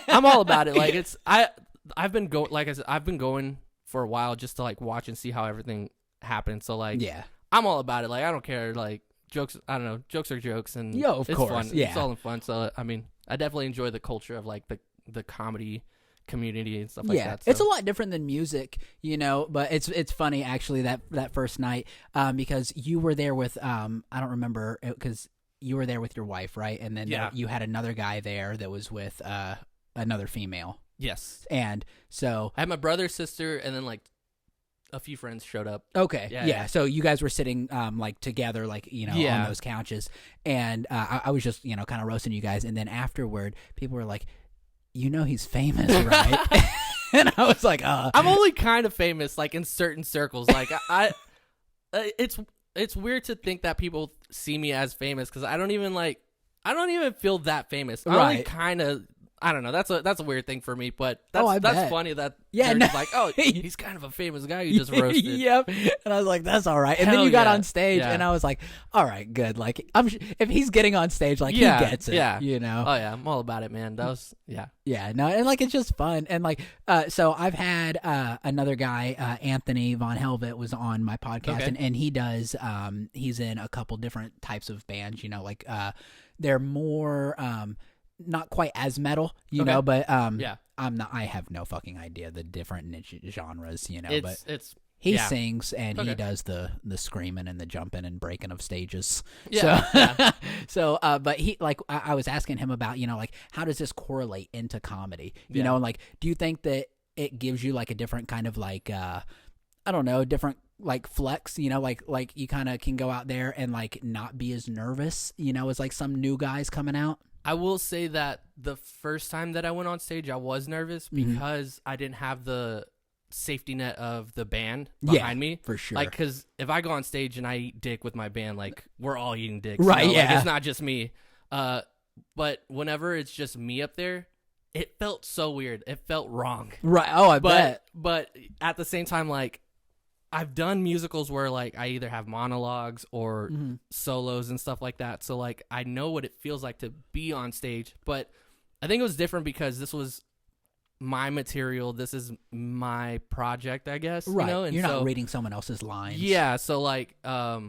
[SPEAKER 2] I'm all about it. Like, I've been going, like I said, I've been going for a while just to, like, watch and see how everything happens. So, like,
[SPEAKER 1] yeah.
[SPEAKER 2] I'm all about it. Like, I don't care. Like, jokes, I don't know. Jokes are jokes. And
[SPEAKER 1] of
[SPEAKER 2] it's
[SPEAKER 1] course.
[SPEAKER 2] fun.
[SPEAKER 1] Yeah.
[SPEAKER 2] It's all in fun. So, I mean, I definitely enjoy the culture of, like, the comedy community and stuff like that. So.
[SPEAKER 1] It's a lot different than music, you know, but it's funny, actually, that first night, because you were there with, I don't remember, because you were there with your wife, right? And then you had another guy there that was with another female.
[SPEAKER 2] Yes.
[SPEAKER 1] And so
[SPEAKER 2] I had my brother, sister, and then, like, a few friends showed up.
[SPEAKER 1] Okay.
[SPEAKER 2] Yeah.
[SPEAKER 1] So you guys were sitting like together, like, you know, on those couches. And I was just, you know, kind of roasting you guys. And then afterward, people were like, you know, he's famous, right? And I was like,
[SPEAKER 2] I'm only kind of famous, like, in certain circles. Like, it's weird to think that people see me as famous because I don't even feel that famous. I only kind of. I don't know. That's a weird thing for me, but that's funny that they're just like, oh, he's kind of a famous guy you just roasted.
[SPEAKER 1] Yep. And I was like, that's all right. And then you got on stage, and I was like, all right, good. Like, if he's getting on stage, like, he gets it. Yeah. You know.
[SPEAKER 2] Oh yeah, I'm all about it, man. That was
[SPEAKER 1] Yeah. No, and like it's just fun, and like, so I've had another guy, Anthony Von Helvet, was on my podcast, and he does, he's in a couple different types of bands. You know, like they're more. Not quite as metal, you know, but I have no fucking idea the different niche genres, you know, he sings and he does the screaming and the jumping and breaking of stages.
[SPEAKER 2] Yeah.
[SPEAKER 1] But he, like, I was asking him about, you know, like, how does this correlate into comedy, you know, and like, do you think that it gives you like a different kind of like, I don't know, different like flex, you know, like you kind of can go out there and like not be as nervous, you know, as like some new guys coming out?
[SPEAKER 2] I will say that the first time that I went on stage, I was nervous because I didn't have the safety net of the band behind me.
[SPEAKER 1] For sure.
[SPEAKER 2] Like, because if I go on stage and I eat dick with my band, like, we're all eating dick.
[SPEAKER 1] Right,
[SPEAKER 2] you know?
[SPEAKER 1] yeah.
[SPEAKER 2] Like, it's not just me. But whenever it's just me up there, it felt so weird. It felt wrong.
[SPEAKER 1] Right. Oh, I bet.
[SPEAKER 2] But at the same time, like, I've done musicals where, like, I either have monologues or solos and stuff like that. So, like, I know what it feels like to be on stage. But I think it was different because this was my material. This is my project, I guess.
[SPEAKER 1] Right.
[SPEAKER 2] You know? And
[SPEAKER 1] you're not reading someone else's lines.
[SPEAKER 2] Yeah. So, like, I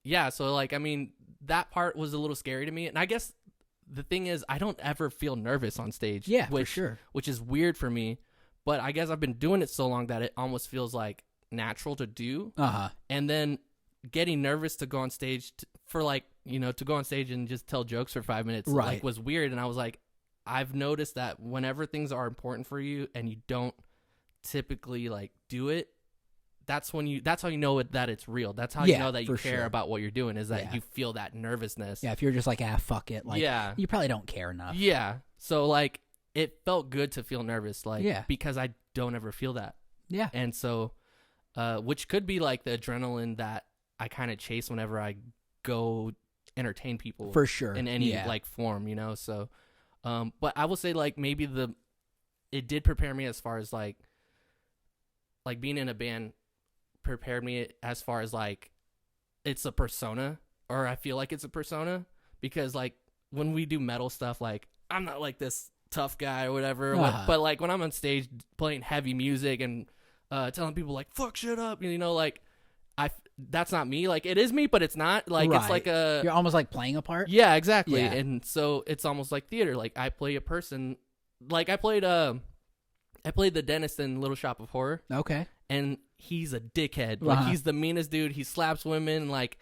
[SPEAKER 2] mean, that part was a little scary to me. And I guess the thing is, I don't ever feel nervous on stage.
[SPEAKER 1] Yeah, for sure.
[SPEAKER 2] Which is weird for me. But I guess I've been doing it so long that it almost feels like natural to do. And then getting nervous to go on stage to go on stage and just tell jokes for 5 minutes like was weird. And I was like, I've noticed that whenever things are important for you and you don't typically like do it, that's how you know that it's real. That's how you know that you care about what you're doing, is that you feel that nervousness.
[SPEAKER 1] Yeah, if you're just like, fuck it, like, you probably don't care enough.
[SPEAKER 2] Yeah. So, like, it felt good to feel nervous, like, because I don't ever feel that.
[SPEAKER 1] Yeah.
[SPEAKER 2] And so, which could be like the adrenaline that I kind of chase whenever I go entertain people.
[SPEAKER 1] For sure.
[SPEAKER 2] In any like form, you know? So, but I will say, like, maybe it did prepare me as far as like being in a band prepared me as far as like, it's a persona, or I feel like it's a persona, because like when we do metal stuff, like, I'm not like this tough guy or whatever, but like when I'm on stage playing heavy music and telling people like, fuck shit up, you know, like, that's not me. Like, it is me, but it's not. Like, it's like
[SPEAKER 1] you're almost like playing a part.
[SPEAKER 2] Yeah, exactly. Yeah. And so it's almost like theater. Like, I play a person. Like, I played the dentist in Little Shop of Horror.
[SPEAKER 1] Okay.
[SPEAKER 2] And he's a dickhead. Like, he's the meanest dude. He slaps women. Like,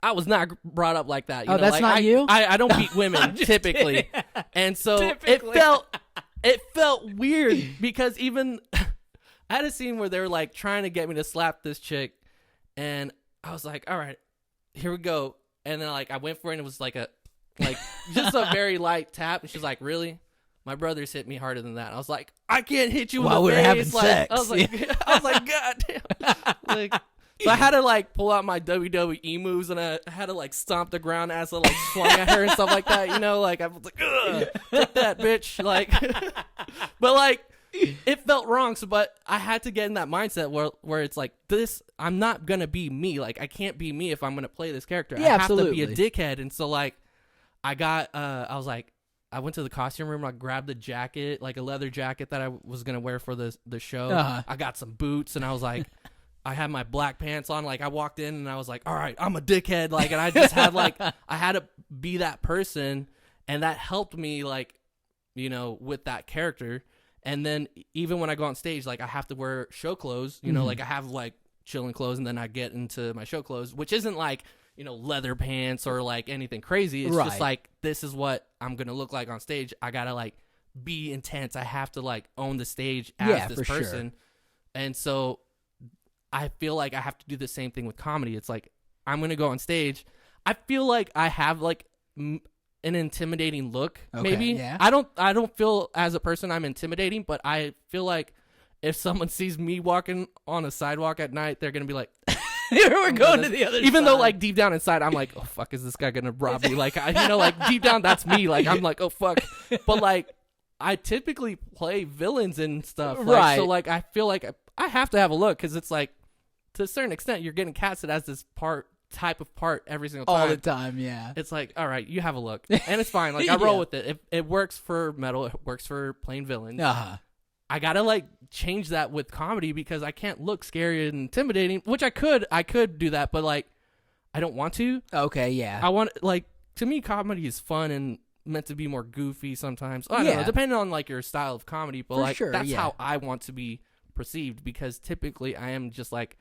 [SPEAKER 2] I was not brought up like that. You
[SPEAKER 1] oh,
[SPEAKER 2] know?
[SPEAKER 1] that's
[SPEAKER 2] like,
[SPEAKER 1] not you?
[SPEAKER 2] I don't beat women typically. And so
[SPEAKER 1] Typically.
[SPEAKER 2] it felt weird because even I had a scene where they were like trying to get me to slap this chick, and I was like, all right, here we go. And then like I went for it, and it was like just a very light tap, and she's like, really? My brother's hit me harder than that. I was like, I can't hit you
[SPEAKER 1] while
[SPEAKER 2] in the
[SPEAKER 1] we
[SPEAKER 2] face.
[SPEAKER 1] were having
[SPEAKER 2] like,
[SPEAKER 1] sex.
[SPEAKER 2] I was like, God damn. Like, so I had to like pull out my WWE moves, and I had to like stomp the ground as I like swung at her and stuff like that. You know, like I was like, ugh, take that, bitch. Like, but like it felt wrong. So, but I had to get in that mindset where it's like this. I'm not gonna be me. Like I can't be me if I'm gonna play this character.
[SPEAKER 1] Yeah,
[SPEAKER 2] I have
[SPEAKER 1] absolutely.
[SPEAKER 2] to be a dickhead. And so like I got I was like. I went to the costume room. I grabbed a jacket, like a leather jacket that I was gonna wear for the show.
[SPEAKER 1] Uh-huh.
[SPEAKER 2] I got some boots, and I was like, I had my black pants on. Like I walked in, and I was like, all right, I'm a dickhead. Like, and I just had like I had to be that person, and that helped me, like, you know, with that character. And then even when I go on stage, like I have to wear show clothes. You know, like I have like chilling clothes, and then I get into my show clothes, which isn't like, you know, leather pants or like anything crazy. It's just like, this is what I'm going to look like on stage. I got to like be intense. I have to like own the stage as this person. Sure. And so I feel like I have to do the same thing with comedy. It's like, I'm going to go on stage. I feel like I have like an intimidating look. Okay, maybe. Yeah. I don't feel as a person I'm intimidating, but I feel like if someone sees me walking on a sidewalk at night, they're going to be like,
[SPEAKER 1] we're going to the other side.
[SPEAKER 2] Even though, like, deep down inside, I'm like, oh, fuck, is this guy going to rob me? Like, you know, like, deep down, that's me. Like, I'm like, oh, fuck. But, like, I typically play villains and stuff. Like, right. So, like, I feel like I have to have a look because it's, like, to a certain extent, you're getting casted as this type of part every single time.
[SPEAKER 1] All the time, yeah.
[SPEAKER 2] It's like, all right, you have a look. And it's fine. Like, I roll with it. If it works for metal, it works for playing villains.
[SPEAKER 1] Uh-huh.
[SPEAKER 2] I gotta like change that with comedy because I can't look scary and intimidating, which I could do that, but like I don't want to.
[SPEAKER 1] Okay, yeah.
[SPEAKER 2] I want, like, to me comedy is fun and meant to be more goofy sometimes. I don't know, depending on like your style of comedy, but like that's how I want to be perceived because typically I am just like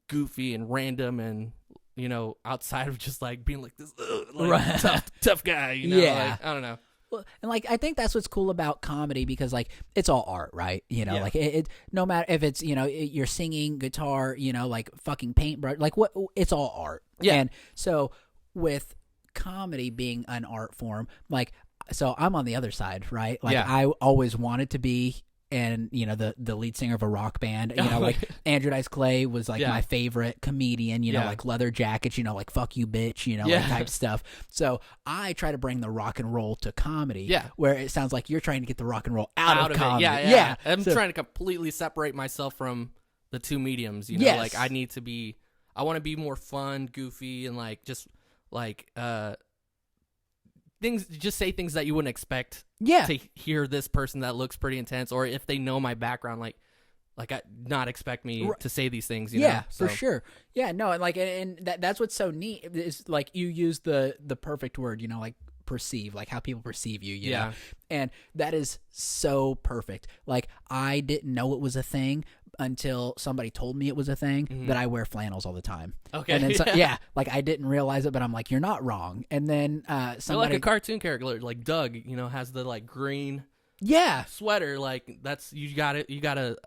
[SPEAKER 2] goofy and random and, you know, outside of just like being like this like, tough guy, you know.
[SPEAKER 1] Yeah.
[SPEAKER 2] Like, I don't know.
[SPEAKER 1] Well, and like I think that's what's cool about comedy because like it's all art, right? You know, like it no matter if it's, you know, you're singing, guitar, you know, like fucking paintbrush, like what, it's all art. Yeah. And so with comedy being an art form, like, so I'm on the other side, right? Like I always wanted to be, and you know, the lead singer of a rock band, you know, like Andrew Dice Clay was like my favorite comedian, you know, like leather jackets, you know, like fuck you bitch, you know, like type stuff. So I try to bring the rock and roll to comedy, where it sounds like you're trying to get the rock and roll out of comedy.
[SPEAKER 2] Yeah. I'm trying to completely separate myself from the two mediums, you know, like I want to be more fun, goofy, and like just like say things that you wouldn't expect to hear this person that looks pretty intense, or if they know my background, like I not expect me to say these things, you know?
[SPEAKER 1] For sure. Yeah, no, and like, and that's what's so neat is like you use the perfect word, you know, like perceive, like how people perceive you, you know? And that is so perfect. Like I didn't know it was a thing until somebody told me it was a thing that I wear flannels all the time. Okay. And then like I didn't realize it, but I'm like, you're not wrong. And then somebody,
[SPEAKER 2] like a cartoon character, like Doug, you know, has the like green sweater, like that's you got a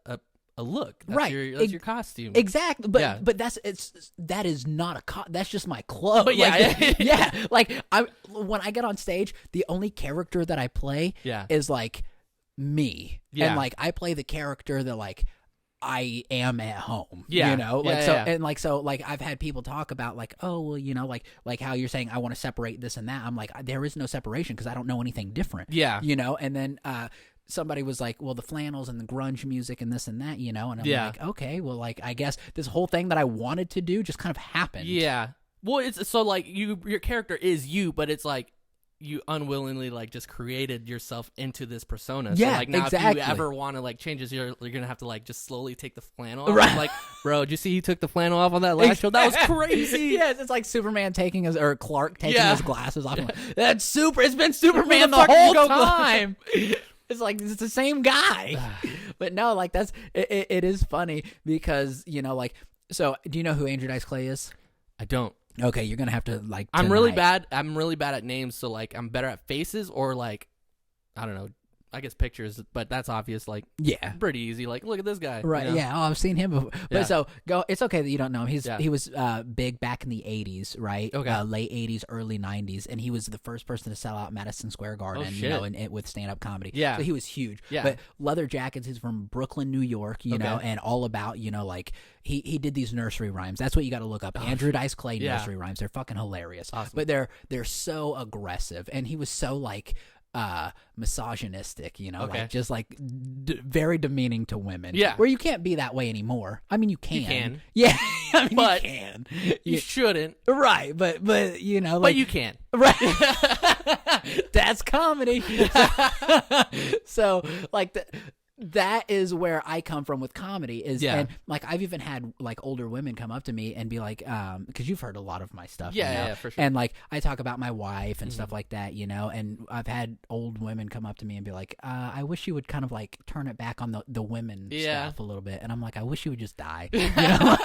[SPEAKER 2] look. That's that's your costume.
[SPEAKER 1] Exactly. But that is not that's just my clothes. But like when I get on stage, the only character that I play is like me. Yeah. And like I play the character that like I am at home, you know, like, and like, so like I've had people talk about like, oh, well, you know, like how you're saying, I want to separate this and that. I'm like, there is no separation because I don't know anything different, you know? And then, somebody was like, well, the flannels and the grunge music and this and that, you know? And I'm like, okay, well, like, I guess this whole thing that I wanted to do just kind of happened.
[SPEAKER 2] Yeah. Well, it's so like your character is you, but it's like, you unwillingly like just created yourself into this persona. So like now if you ever want to like change this, you're gonna have to like just slowly take the flannel off. Right. Like, bro, did you see he took the flannel off on that last show? That was crazy.
[SPEAKER 1] Yes, it's like Superman taking his, or Clark taking his glasses off. Like, that's super. It's been Superman the whole time. It's like it's the same guy. But no, like that's it is funny because, you know, like, so do you know who Andrew Dice Clay is?
[SPEAKER 2] I don't.
[SPEAKER 1] Okay, you're gonna have to like.
[SPEAKER 2] I'm really bad at names, so like I'm better at faces or like I don't know. I guess pictures, but that's obvious. Like,
[SPEAKER 1] yeah,
[SPEAKER 2] pretty easy. Like, look at this guy.
[SPEAKER 1] Right?
[SPEAKER 2] You know?
[SPEAKER 1] Yeah. Oh, I've seen him before. But so go. It's okay that you don't know him. He was big back in the '80s, right?
[SPEAKER 2] Okay.
[SPEAKER 1] Late '80s, early '90s, and he was the first person to sell out Madison Square Garden.
[SPEAKER 2] Oh, shit.
[SPEAKER 1] You know, and with stand up comedy.
[SPEAKER 2] Yeah.
[SPEAKER 1] So he was huge.
[SPEAKER 2] Yeah.
[SPEAKER 1] But Leather Jackets is from Brooklyn, New York. You know, and all about like he did these nursery rhymes. That's what you got to look up. Andrew Dice Clay nursery rhymes. They're fucking hilarious.
[SPEAKER 2] Awesome.
[SPEAKER 1] But they're so aggressive, and he was so like. Misogynistic, you know, like just like very demeaning to women.
[SPEAKER 2] Yeah,
[SPEAKER 1] where you can't be that way anymore. I mean, you can.
[SPEAKER 2] You can.
[SPEAKER 1] Yeah, I mean,
[SPEAKER 2] but
[SPEAKER 1] you can.
[SPEAKER 2] You shouldn't.
[SPEAKER 1] Right, but you know, like,
[SPEAKER 2] but you can.
[SPEAKER 1] Right. That's comedy. So like that is where I come from with comedy and like I've even had like older women come up to me and be like because you've heard a lot of my stuff
[SPEAKER 2] yeah, for sure.
[SPEAKER 1] And like I talk about my wife and stuff like that, you know, and I've had old women come up to me and be like I wish you would kind of like turn it back on the women stuff a little bit, and I'm like I wish you would just die, you know.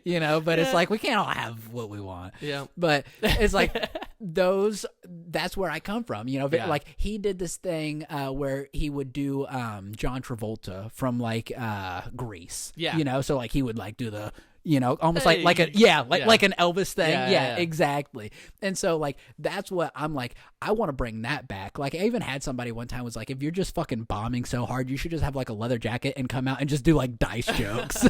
[SPEAKER 1] You know, but it's like we can't all have what we want, but it's like that's where I come from, you know. Like he did this thing where he would do John Travolta from like Grease, you know, so like he would like do the, you know, almost like like an Elvis thing, exactly. And so like that's what I'm like, I want to bring that back. Like I even had somebody one time was like, if you're just fucking bombing so hard, you should just have like a leather jacket and come out and just do like Dice jokes.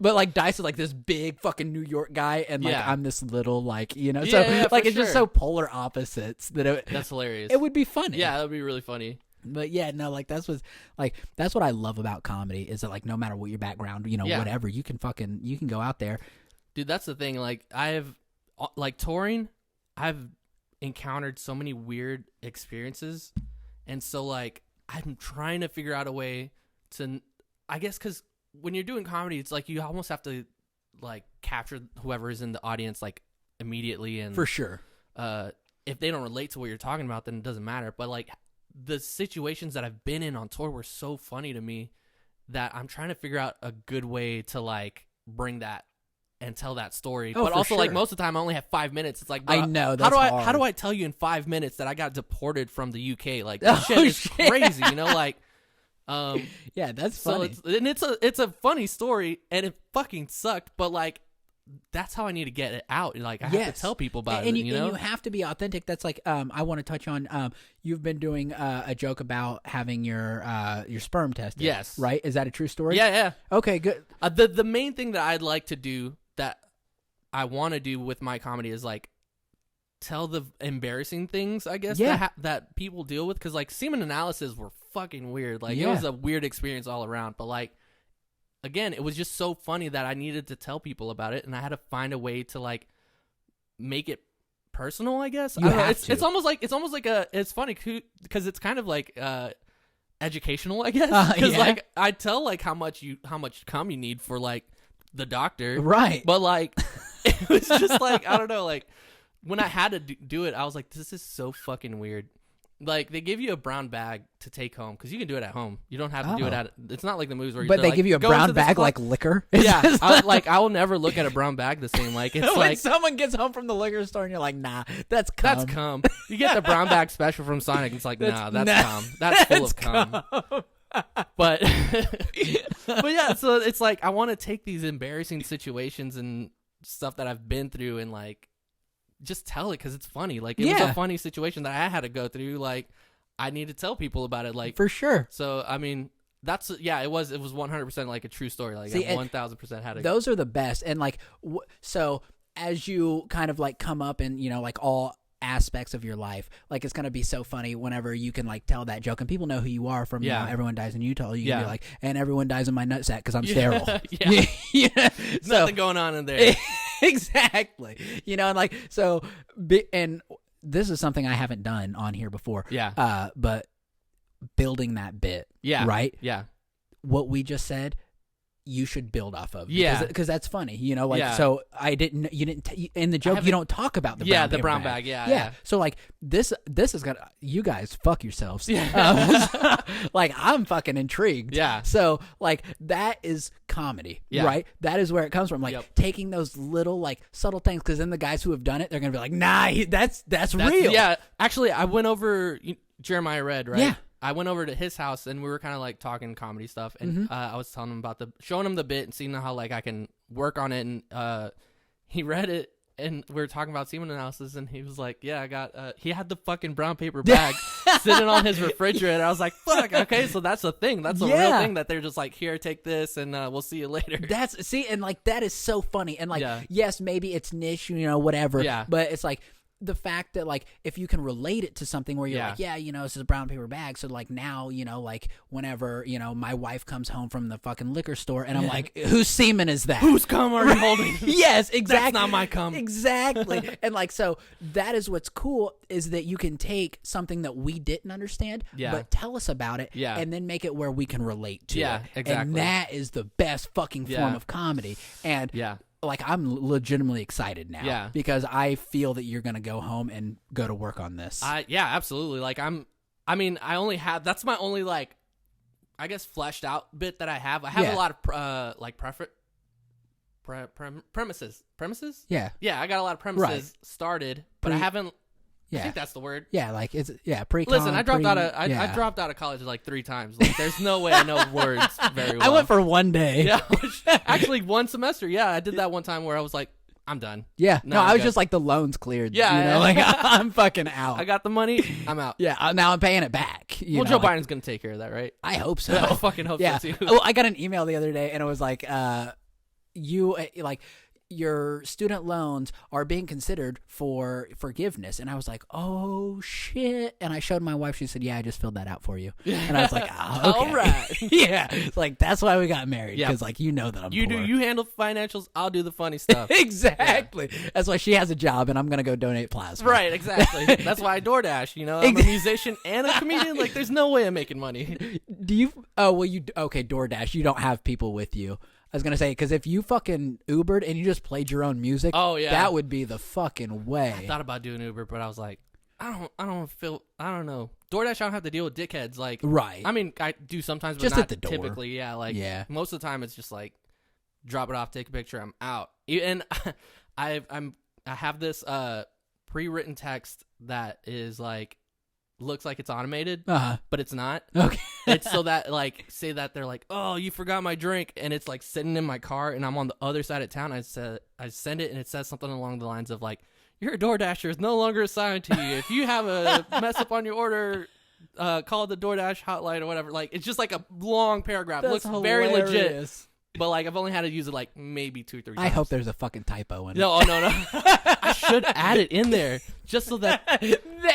[SPEAKER 1] But like Dice is like this big fucking New York guy, and like I'm this little like, you know, so like it's just so polar opposites that
[SPEAKER 2] that's hilarious.
[SPEAKER 1] It would be funny.
[SPEAKER 2] Yeah, that would be really funny.
[SPEAKER 1] But yeah, no, like that's what I love about comedy is that like no matter what your background, you know, whatever, you can go out there.
[SPEAKER 2] Dude, that's the thing. Like I've like touring, I've encountered so many weird experiences, and so like I'm trying to figure out a way to, I guess, because when you're doing comedy, it's like you almost have to like capture whoever is in the audience like immediately, and
[SPEAKER 1] for sure.
[SPEAKER 2] If they don't relate to what you're talking about, then it doesn't matter. But like the situations that I've been in on tour were so funny to me that I'm trying to figure out a good way to like bring that and tell that story. But also like most of the time I only have 5 minutes. It's like, bro,
[SPEAKER 1] I know, that's
[SPEAKER 2] how do I tell you in 5 minutes that I got deported from the UK? Like that shit is crazy, you know, like
[SPEAKER 1] yeah, that's funny.
[SPEAKER 2] So it's a funny story, and it fucking sucked, but like that's how I need to get it out. Like I have to tell people about it, you know?
[SPEAKER 1] And you have to be authentic. That's like I want to touch on you've been doing a joke about having your sperm tested.
[SPEAKER 2] Yes.
[SPEAKER 1] Right? Is that a true story?
[SPEAKER 2] Yeah.
[SPEAKER 1] Okay, good.
[SPEAKER 2] The main thing that I'd like to do, that I want to do with my comedy, is like tell the embarrassing things, I guess, that people deal with, because like semen analysis were fucking weird. Like it was a weird experience all around, but like again, it was just so funny that I needed to tell people about it, and I had to find a way to like make it personal, I guess. I don't know. It's almost like it's funny because it's kind of like educational, I guess, because like I tell like how much cum you need for like the doctor,
[SPEAKER 1] right?
[SPEAKER 2] But like it was just like I don't know, like when I had to do it, I was like, this is so fucking weird. Like, they give you a brown bag to take home, because you can do it at home. You don't have to do it it's not like the movies where
[SPEAKER 1] but they
[SPEAKER 2] like,
[SPEAKER 1] give you a brown bag like liquor?
[SPEAKER 2] Yeah. I will never look at a brown bag the same. Like, it's
[SPEAKER 1] when
[SPEAKER 2] like
[SPEAKER 1] someone gets home from the liquor store and you're like, nah, that's cum.
[SPEAKER 2] That's cum. You get the brown bag special from Sonic, it's like, nah, that's cum. That's full of cum. But yeah, so it's like, I want to take these embarrassing situations and stuff that I've been through and like, just tell it, because it's funny. Like it was a funny situation that I had to go through. Like I need to tell people about it. Like
[SPEAKER 1] for sure.
[SPEAKER 2] So I mean, it was 100% like a true story. Like 1000% had to.
[SPEAKER 1] Those are the best. And like so as you kind of like come up in, you know, like all aspects of your life, like it's gonna be so funny whenever you can like tell that joke and people know who you are from. You know, Everyone Dies in Utah. You can be like, and everyone dies in my nutsack because I'm sterile.
[SPEAKER 2] There's nothing going on in there.
[SPEAKER 1] Exactly. You know, and like so and this is something I haven't done on here before. But building that bit. Right?
[SPEAKER 2] Yeah.
[SPEAKER 1] What we just said, you should build off of.
[SPEAKER 2] Yeah.
[SPEAKER 1] Because that's funny, you know, like,
[SPEAKER 2] Yeah.
[SPEAKER 1] so in the joke, you don't talk about the brown paper
[SPEAKER 2] brown
[SPEAKER 1] bag.
[SPEAKER 2] bag. Yeah.
[SPEAKER 1] So like this is gonna, you guys fuck yourselves.
[SPEAKER 2] Yeah.
[SPEAKER 1] Like I'm fucking intrigued.
[SPEAKER 2] Yeah.
[SPEAKER 1] So like that is comedy,
[SPEAKER 2] Yeah.
[SPEAKER 1] right? That is where it comes from. Like taking those little like subtle things, because then the guys who have done it, they're gonna be like, nah, that's real.
[SPEAKER 2] Yeah. Actually, I went over Jeremiah Red, right?
[SPEAKER 1] Yeah.
[SPEAKER 2] I went over to his house and we were kind of like talking comedy stuff, and I was telling him about showing him the bit and seeing how like I can work on it, and he read it and we were talking about semen analysis, and he was like, yeah, I got he had the fucking brown paper bag sitting on his refrigerator. I was like, fuck, okay, so that's a thing. That's a real thing that they're just like, here, take this, and we'll see you later.
[SPEAKER 1] And like that is so funny, and like yes, maybe it's niche, you know, whatever, but it's like the fact that like if you can relate it to something where you're like, yeah, you know, this is a brown paper bag, so like now, you know, like whenever, you know, my wife comes home from the fucking liquor store and I'm like, whose semen is that?
[SPEAKER 2] Whose cum are you holding?
[SPEAKER 1] Yes, exactly.
[SPEAKER 2] That's not my cum.
[SPEAKER 1] Exactly. And like, so that is what's cool, is that you can take something that we didn't understand, but tell us about it, and then make it where we can relate to it.
[SPEAKER 2] Exactly.
[SPEAKER 1] And that is the best fucking form of comedy. And like, I'm legitimately excited now, because I feel that you're gonna go home and go to work on this.
[SPEAKER 2] Yeah, absolutely. Like I only have, that's my only like, I guess, fleshed out bit that I have. I have a lot of like premises. Yeah, I got a lot of premises started, but I haven't. I think that's the word.
[SPEAKER 1] Yeah, like it's pre-con.
[SPEAKER 2] Listen, I dropped out of college like 3 times. Like, there's no way I know words very well.
[SPEAKER 1] I went for 1 day.
[SPEAKER 2] Yeah, actually 1 semester. Yeah, I did that one time where I was like, I'm done.
[SPEAKER 1] Yeah, no, I was just like, the loan's cleared.
[SPEAKER 2] Yeah,
[SPEAKER 1] you know, like I'm fucking out.
[SPEAKER 2] I got the money. I'm out.
[SPEAKER 1] Yeah, now I'm paying it back.
[SPEAKER 2] Well, Joe Biden's gonna take care of that, right?
[SPEAKER 1] I hope so.
[SPEAKER 2] I fucking hope so too.
[SPEAKER 1] Well, I got an email the other day, and it was like, you like, your student loans are being considered for forgiveness. And I was like, oh shit. And I showed my wife. She said, yeah, I just filled that out for you. And I was like, oh, okay.
[SPEAKER 2] All right.
[SPEAKER 1] Yeah. It's like, that's why we got married. Because like, you know that I'm poor.
[SPEAKER 2] You handle financials, I'll do the funny stuff.
[SPEAKER 1] Exactly. Yeah. That's why she has a job and I'm going to go donate plasma.
[SPEAKER 2] Right, exactly. That's why I DoorDash, you know. I'm a musician and a comedian. Like, there's no way I'm making money.
[SPEAKER 1] Okay, DoorDash, you don't have people with you. I was going to say, because if you fucking Ubered and you just played your own music, that would be the fucking way.
[SPEAKER 2] I thought about doing Uber, but I was like, I don't know. DoorDash, I don't have to deal with dickheads. Like,
[SPEAKER 1] right.
[SPEAKER 2] I mean, I do sometimes, but
[SPEAKER 1] just
[SPEAKER 2] not
[SPEAKER 1] at the door.
[SPEAKER 2] Typically. Yeah, like, most of the time it's just like, drop it off, take a picture, I'm out. And I have this pre-written text that is like, looks like it's automated, but it's not.
[SPEAKER 1] Okay.
[SPEAKER 2] It's so that, like, say that they're like, oh, you forgot my drink, and it's like sitting in my car and I'm on the other side of town. I send it and it says something along the lines of like, your DoorDasher is no longer assigned to you. If you have a mess up on your order, call the DoorDash hotline or whatever. Like, it's just like a long paragraph.
[SPEAKER 1] That's
[SPEAKER 2] Looks
[SPEAKER 1] hilarious.
[SPEAKER 2] very legit. But like, I've only had to use it like maybe 2 or 3 times.
[SPEAKER 1] I hope there's a fucking typo in it.
[SPEAKER 2] No. I should add it in there just so that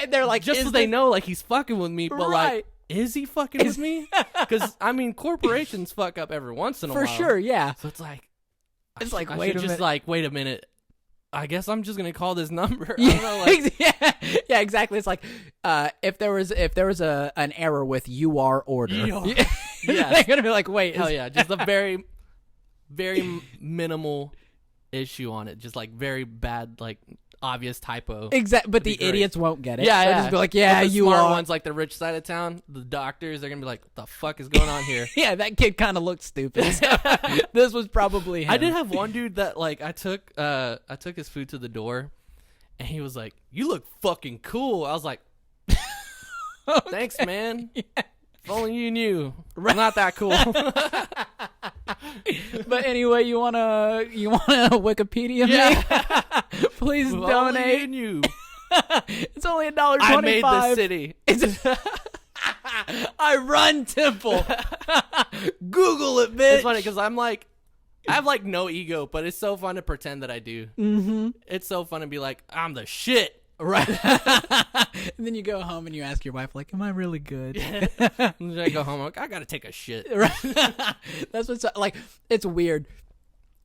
[SPEAKER 1] they're like,
[SPEAKER 2] just so they know like he's fucking with me. But like, is he fucking with me? Because I mean, corporations fuck up every once in a while.
[SPEAKER 1] For sure, yeah.
[SPEAKER 2] So it's like,
[SPEAKER 1] wait
[SPEAKER 2] a minute. I guess I'm just gonna call this number. I don't know, like,
[SPEAKER 1] yeah, exactly. It's like if there was an error with UR order, they're gonna be like, wait,
[SPEAKER 2] hell yeah, just a very, very minimal issue on it, just like very bad, like obvious typo.
[SPEAKER 1] Exactly, but the idiots won't get it.
[SPEAKER 2] Yeah,
[SPEAKER 1] They'll
[SPEAKER 2] yeah.
[SPEAKER 1] just be like, yeah,
[SPEAKER 2] the
[SPEAKER 1] you
[SPEAKER 2] smart
[SPEAKER 1] are.
[SPEAKER 2] ones, like the rich side of town, the doctors, they're gonna be like, what the fuck is going on here?
[SPEAKER 1] Yeah, that kid kind of looked stupid. This was probably him.
[SPEAKER 2] I did have one dude that like I took his food to the door, and he was like, "You look fucking cool." I was like, "Thanks, man. Yeah. If only you knew. I'm not that cool."
[SPEAKER 1] But anyway, you wanna Wikipedia me? Please donate.
[SPEAKER 2] Only you.
[SPEAKER 1] It's only $1.25.
[SPEAKER 2] I made the city.
[SPEAKER 1] I run Temple. Google it, bitch.
[SPEAKER 2] It's funny because I have like no ego, but it's so fun to pretend that I do. Mm-hmm. It's so fun to be like, I'm the shit.
[SPEAKER 1] Right. And then you go home and you ask your wife, like, am I really good?
[SPEAKER 2] And then I go home, I'm like, I gotta take a shit.
[SPEAKER 1] Right. That's what's like, it's weird.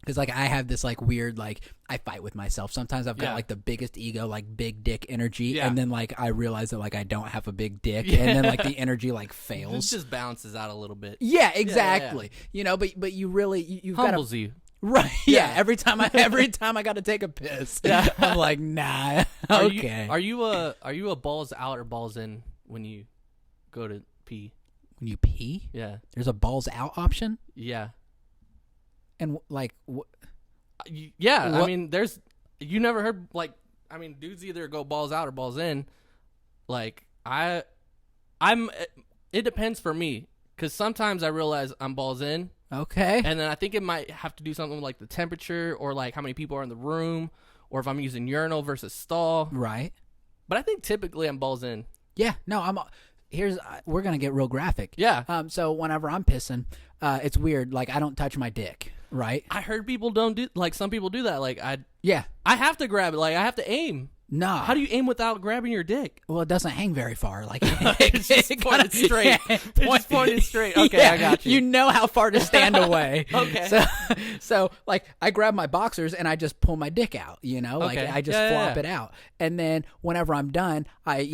[SPEAKER 1] Because, like, I have this, like, weird, like, I fight with myself. Sometimes I've got, like, the biggest ego, like, big dick energy. Yeah. And then, like, I realize that, like, I don't have a big dick. Yeah. And then, like, the energy, like, fails.
[SPEAKER 2] It just balances out a little bit.
[SPEAKER 1] Yeah, exactly. Yeah. You know, but you really, you've got to.
[SPEAKER 2] Humbles you.
[SPEAKER 1] Right. Yeah. Every time I got to take a piss, I'm like, nah. Okay.
[SPEAKER 2] Are you a balls out or balls in when you go to pee?
[SPEAKER 1] When you pee?
[SPEAKER 2] Yeah.
[SPEAKER 1] There's a balls out option?
[SPEAKER 2] Yeah.
[SPEAKER 1] And like,
[SPEAKER 2] yeah, I mean, you never heard, like, I mean, dudes either go balls out or balls in. Like, it depends for me, because sometimes I realize I'm balls in.
[SPEAKER 1] Okay.
[SPEAKER 2] And then I think it might have to do something with, like, the temperature or, like, how many people are in the room or if I'm using urinal versus stall.
[SPEAKER 1] Right.
[SPEAKER 2] But I think typically I'm balls in.
[SPEAKER 1] Yeah. No, we're going to get real graphic.
[SPEAKER 2] Yeah.
[SPEAKER 1] So whenever I'm pissing, it's weird. Like, I don't touch my dick. Right.
[SPEAKER 2] I heard people don't do, like, some people do that. Like, I have to grab it. Like, I have to aim.
[SPEAKER 1] No.
[SPEAKER 2] How do you aim without grabbing your dick?
[SPEAKER 1] Well, it doesn't hang very far. Like,
[SPEAKER 2] it's just pointed straight. It's just pointed straight. Okay, yeah, I got you.
[SPEAKER 1] You know how far to stand away.
[SPEAKER 2] Okay.
[SPEAKER 1] So like, I grab my boxers and I just pull my dick out, you know? Like, I just flop it out. And then whenever I'm done, I,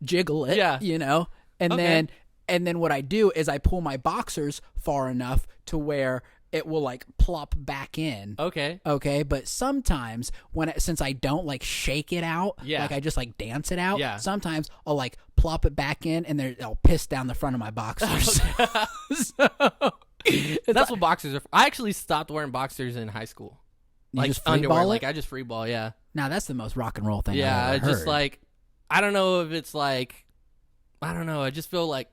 [SPEAKER 1] jiggle it, you know? And then what I do is I pull my boxers far enough to where it will, like, plop back in.
[SPEAKER 2] Okay.
[SPEAKER 1] But sometimes since I don't, like, shake it out, like, I just, like, dance it out.
[SPEAKER 2] Yeah.
[SPEAKER 1] Sometimes I'll, like, plop it back in and I'll piss down the front of my boxers.
[SPEAKER 2] That's what boxers are for. I actually stopped wearing boxers in high school.
[SPEAKER 1] You
[SPEAKER 2] like
[SPEAKER 1] just free
[SPEAKER 2] underwear.
[SPEAKER 1] ball
[SPEAKER 2] Like,
[SPEAKER 1] it?
[SPEAKER 2] I just free ball. Yeah.
[SPEAKER 1] Now that's the most rock and roll thing.
[SPEAKER 2] Yeah.
[SPEAKER 1] I've ever
[SPEAKER 2] Just
[SPEAKER 1] heard.
[SPEAKER 2] like, I don't know if it's like, I don't know. I just feel like,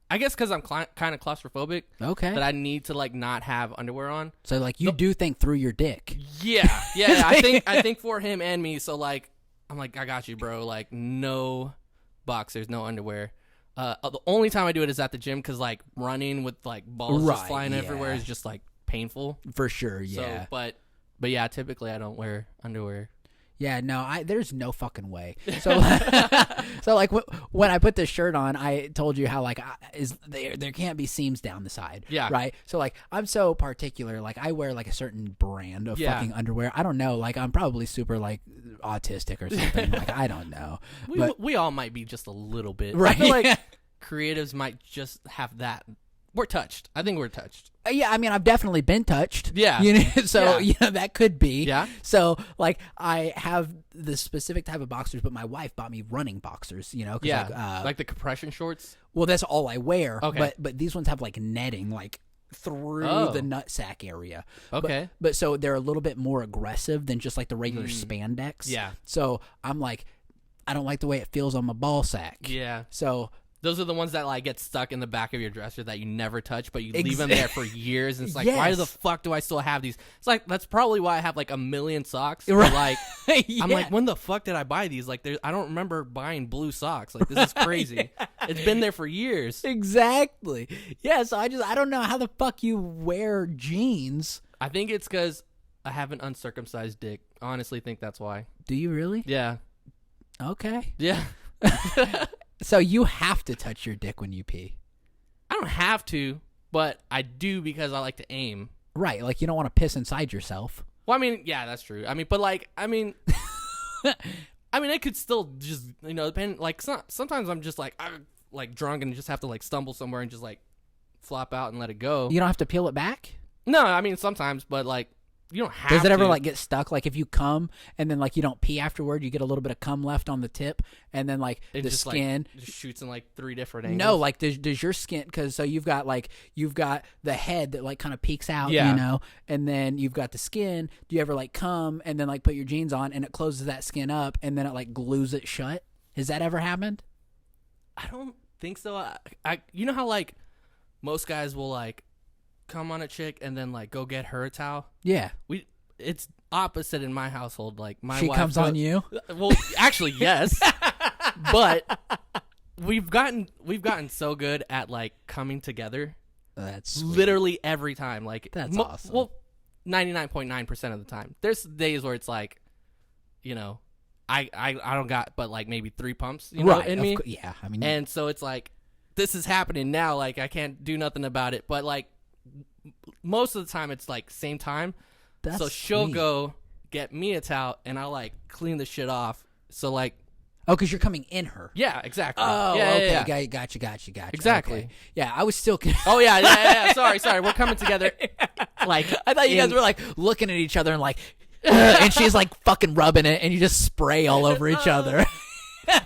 [SPEAKER 2] I guess because I'm kind of claustrophobic.
[SPEAKER 1] Okay.
[SPEAKER 2] That I need to, like, not have underwear on.
[SPEAKER 1] So, like, you do think through your dick.
[SPEAKER 2] Yeah. I think for him and me. So, like, I'm like, I got you, bro. Like, no boxers, no underwear. The only time I do it is at the gym because, like, running with, like, balls just flying everywhere is just, like, painful.
[SPEAKER 1] For sure, yeah.
[SPEAKER 2] So, but yeah, typically I don't wear underwear.
[SPEAKER 1] Yeah, no, there's no fucking way. So, so like when I put this shirt on, I told you how, like, there can't be seams down the side.
[SPEAKER 2] Yeah.
[SPEAKER 1] Right. So, like, I'm so particular. Like, I wear, like, a certain brand of fucking underwear. I don't know. Like, I'm probably super, like, autistic or something. Like, I don't know.
[SPEAKER 2] We all might be just a little bit.
[SPEAKER 1] Right.
[SPEAKER 2] I feel like creatives might just have that. We're touched. I think we're touched.
[SPEAKER 1] Yeah, I mean, I've definitely been touched.
[SPEAKER 2] Yeah.
[SPEAKER 1] So, that could be.
[SPEAKER 2] Yeah.
[SPEAKER 1] So, like, I have this specific type of boxers, but my wife bought me running boxers,
[SPEAKER 2] Yeah. Like the compression shorts?
[SPEAKER 1] Well, that's all I wear.
[SPEAKER 2] Okay.
[SPEAKER 1] But these ones have, like, netting, like, through the nutsack area.
[SPEAKER 2] Okay.
[SPEAKER 1] But so they're a little bit more aggressive than just, like, the regular spandex.
[SPEAKER 2] Yeah.
[SPEAKER 1] So I'm like, I don't like the way it feels on my ball sack.
[SPEAKER 2] Yeah.
[SPEAKER 1] So
[SPEAKER 2] those are the ones that, like, get stuck in the back of your dresser that you never touch, but you leave them there for years. And it's like, why the fuck do I still have these? It's like, that's probably why I have, like, a million socks. But, like, I'm like, when the fuck did I buy these? Like, I don't remember buying blue socks. Like, this is crazy. It's been there for years.
[SPEAKER 1] Exactly. Yeah, so I don't know how the fuck you wear jeans.
[SPEAKER 2] I think it's because I have an uncircumcised dick. I honestly think that's why.
[SPEAKER 1] Do you really?
[SPEAKER 2] Yeah.
[SPEAKER 1] Okay.
[SPEAKER 2] Yeah.
[SPEAKER 1] So you have to touch your dick when you pee.
[SPEAKER 2] I don't have to, but I do because I like to aim.
[SPEAKER 1] Right, like you don't want to piss inside yourself.
[SPEAKER 2] Well, I mean, yeah, that's true. I mean, but like, it could still just, depend. Like, sometimes I'm just like drunk and just have to, like, stumble somewhere and just, like, flop out and let it go.
[SPEAKER 1] You don't have to peel it back?
[SPEAKER 2] No, I mean, sometimes, but, like, you don't have to.
[SPEAKER 1] Does it ever, like, get stuck? Like, if you cum and then, like, you don't pee afterward, you get a little bit of cum left on the tip, and then, like, the skin
[SPEAKER 2] just shoots in, like, 3 different angles.
[SPEAKER 1] No, like, does your skin, because so you've got the head that, like, kind of peeks out, and then you've got the skin. Do you ever, like, cum and then, like, put your jeans on and it closes that skin up and then it, like, glues it shut? Has that ever happened?
[SPEAKER 2] I don't think so. I you know how, like, most guys will, like, come on a chick and then, like, go get her a towel?
[SPEAKER 1] Yeah.
[SPEAKER 2] It's opposite in my household. Like, my
[SPEAKER 1] wife comes on you?
[SPEAKER 2] Well, actually, yes. But we've gotten so good at, like, coming together.
[SPEAKER 1] That's sweet.
[SPEAKER 2] Literally every time. Like,
[SPEAKER 1] that's awesome.
[SPEAKER 2] Well, 99.9% of the time. There's days where it's like, I don't got but, like, maybe 3 pumps, in me.
[SPEAKER 1] Yeah, I mean,
[SPEAKER 2] and so it's like, this is happening now. Like, I can't do nothing about it. But, like, most of the time it's, like, same time.
[SPEAKER 1] That's
[SPEAKER 2] so she'll
[SPEAKER 1] sweet.
[SPEAKER 2] go get me a towel, and I'll like clean the shit off. So like,
[SPEAKER 1] Oh, because you're coming in her.
[SPEAKER 2] yeah, exactly.
[SPEAKER 1] Oh,
[SPEAKER 2] yeah,
[SPEAKER 1] okay.
[SPEAKER 2] yeah.
[SPEAKER 1] Gotcha.
[SPEAKER 2] Exactly.
[SPEAKER 1] Okay. Yeah, I was still.
[SPEAKER 2] Oh yeah. Sorry. We're coming together. Like,
[SPEAKER 1] I thought you guys were like looking at each other and like, and she's like fucking rubbing it, and you just spray all over each other.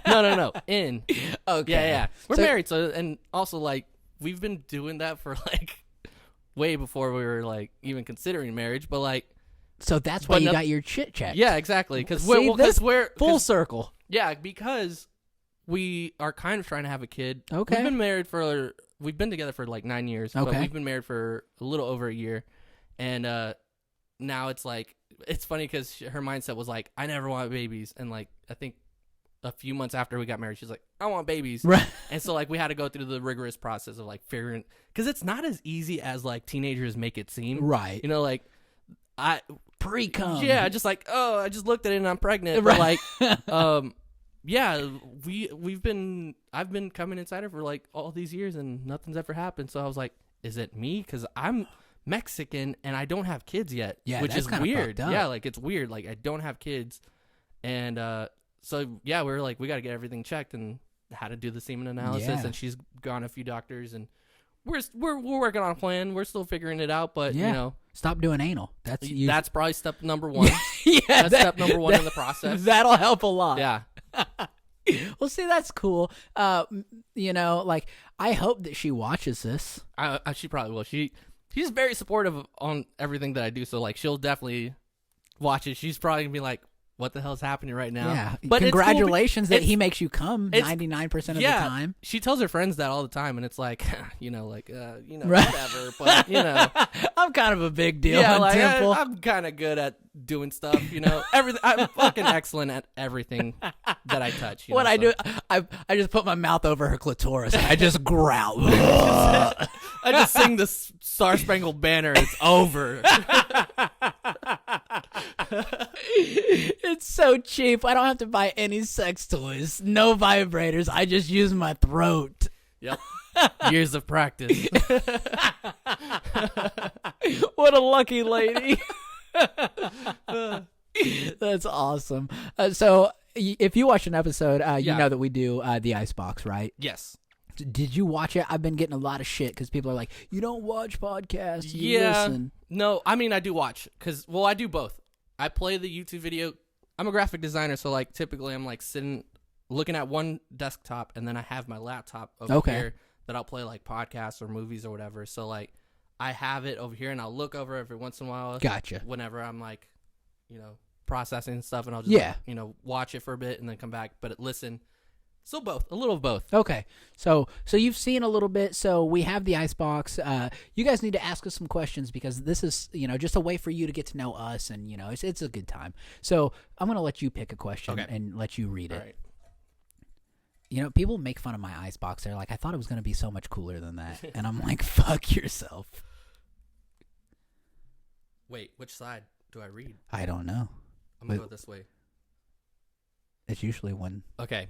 [SPEAKER 2] No. In.
[SPEAKER 1] Okay.
[SPEAKER 2] Yeah. We're married, so and also like we've been doing that for like way before we were like even considering marriage, but like.
[SPEAKER 1] So that's why you got your shit checked.
[SPEAKER 2] Yeah, exactly. Because
[SPEAKER 1] we're full circle.
[SPEAKER 2] Yeah, because we are kind of trying to have a kid.
[SPEAKER 1] Okay.
[SPEAKER 2] We've been together for like 9 years.
[SPEAKER 1] Okay.
[SPEAKER 2] But we've been married for a little over a year, and now it's like it's funny because her mindset was like, I never want babies, and like I think a few months after we got married, she's like, I want babies,
[SPEAKER 1] Right.
[SPEAKER 2] And so like we had to go through the rigorous process of like figuring, because it's not as easy as like teenagers make it seem,
[SPEAKER 1] Right.
[SPEAKER 2] You know, like
[SPEAKER 1] pre-cum.
[SPEAKER 2] Yeah, just like, oh, I just looked at it and I'm pregnant. Right. But like, yeah, I've been coming inside her for like all these years and nothing's ever happened. So I was like, is it me? Because I'm Mexican and I don't have kids yet.
[SPEAKER 1] Yeah,
[SPEAKER 2] which
[SPEAKER 1] that's
[SPEAKER 2] is
[SPEAKER 1] kinda
[SPEAKER 2] weird.
[SPEAKER 1] fucked up.
[SPEAKER 2] Yeah, like it's weird. Like I don't have kids, and so yeah, we were like, we got to get everything checked and how to do the semen analysis.
[SPEAKER 1] Yeah.
[SPEAKER 2] And she's gone a few doctors and. We're working on a plan. We're still figuring it out, but
[SPEAKER 1] Yeah.
[SPEAKER 2] you know,
[SPEAKER 1] Stop doing anal.
[SPEAKER 2] that's probably step number one.
[SPEAKER 1] yeah,
[SPEAKER 2] That's step number one in the process.
[SPEAKER 1] That'll help a lot.
[SPEAKER 2] Yeah.
[SPEAKER 1] Well, see, that's cool. You know, like I hope that she watches this.
[SPEAKER 2] She probably will. She's very supportive on everything that I do. So like, she'll definitely watch it. She's probably gonna be like, "What the hell's happening right now?"
[SPEAKER 1] Yeah,
[SPEAKER 2] but
[SPEAKER 1] congratulations
[SPEAKER 2] that
[SPEAKER 1] he makes you come 99% of the time.
[SPEAKER 2] She tells her friends that all the time, and it's like,
[SPEAKER 1] Right.
[SPEAKER 2] whatever. But
[SPEAKER 1] I'm kind of a big deal.
[SPEAKER 2] yeah,
[SPEAKER 1] on
[SPEAKER 2] like
[SPEAKER 1] Temple.
[SPEAKER 2] I'm kind of good at doing stuff. Everything. I'm fucking excellent at everything that I touch.
[SPEAKER 1] What I do, I just put my mouth over her clitoris and I just growl.
[SPEAKER 2] I just sing the Star Spangled Banner. It's over.
[SPEAKER 1] It's so cheap. I don't have to buy any sex toys. No vibrators. I just use my throat.
[SPEAKER 2] Yep. Years of practice.
[SPEAKER 1] What a lucky lady. That's awesome. So if you watch an episode, you know that we do the Icebox, right?
[SPEAKER 2] Yes.
[SPEAKER 1] Did you watch it? I've been getting a lot of shit because people are like, you don't watch podcasts. You listen.
[SPEAKER 2] No, I mean, I do watch because, well, I do both. I play the YouTube video. I'm a graphic designer, so like typically I'm like sitting looking at one desktop and then I have my laptop over here that I'll play like podcasts or movies or whatever. So like I have it over here and I'll look over every once in a while.
[SPEAKER 1] Gotcha.
[SPEAKER 2] Whenever I'm like, processing stuff, and I'll just watch it for a bit and then come back, but listen. So both, a little of both.
[SPEAKER 1] Okay, so you've seen a little bit. So we have the Icebox. You guys need to ask us some questions because this is just a way for you to get to know us, and it's a good time. So I'm gonna let you pick a question and let you read it.
[SPEAKER 2] All right.
[SPEAKER 1] People make fun of my Icebox. They're like, I thought it was gonna be so much cooler than that, and I'm like, fuck yourself.
[SPEAKER 2] Wait, which side do I read?
[SPEAKER 1] I don't know.
[SPEAKER 2] I'm gonna go this way.
[SPEAKER 1] It's usually one.
[SPEAKER 2] Okay.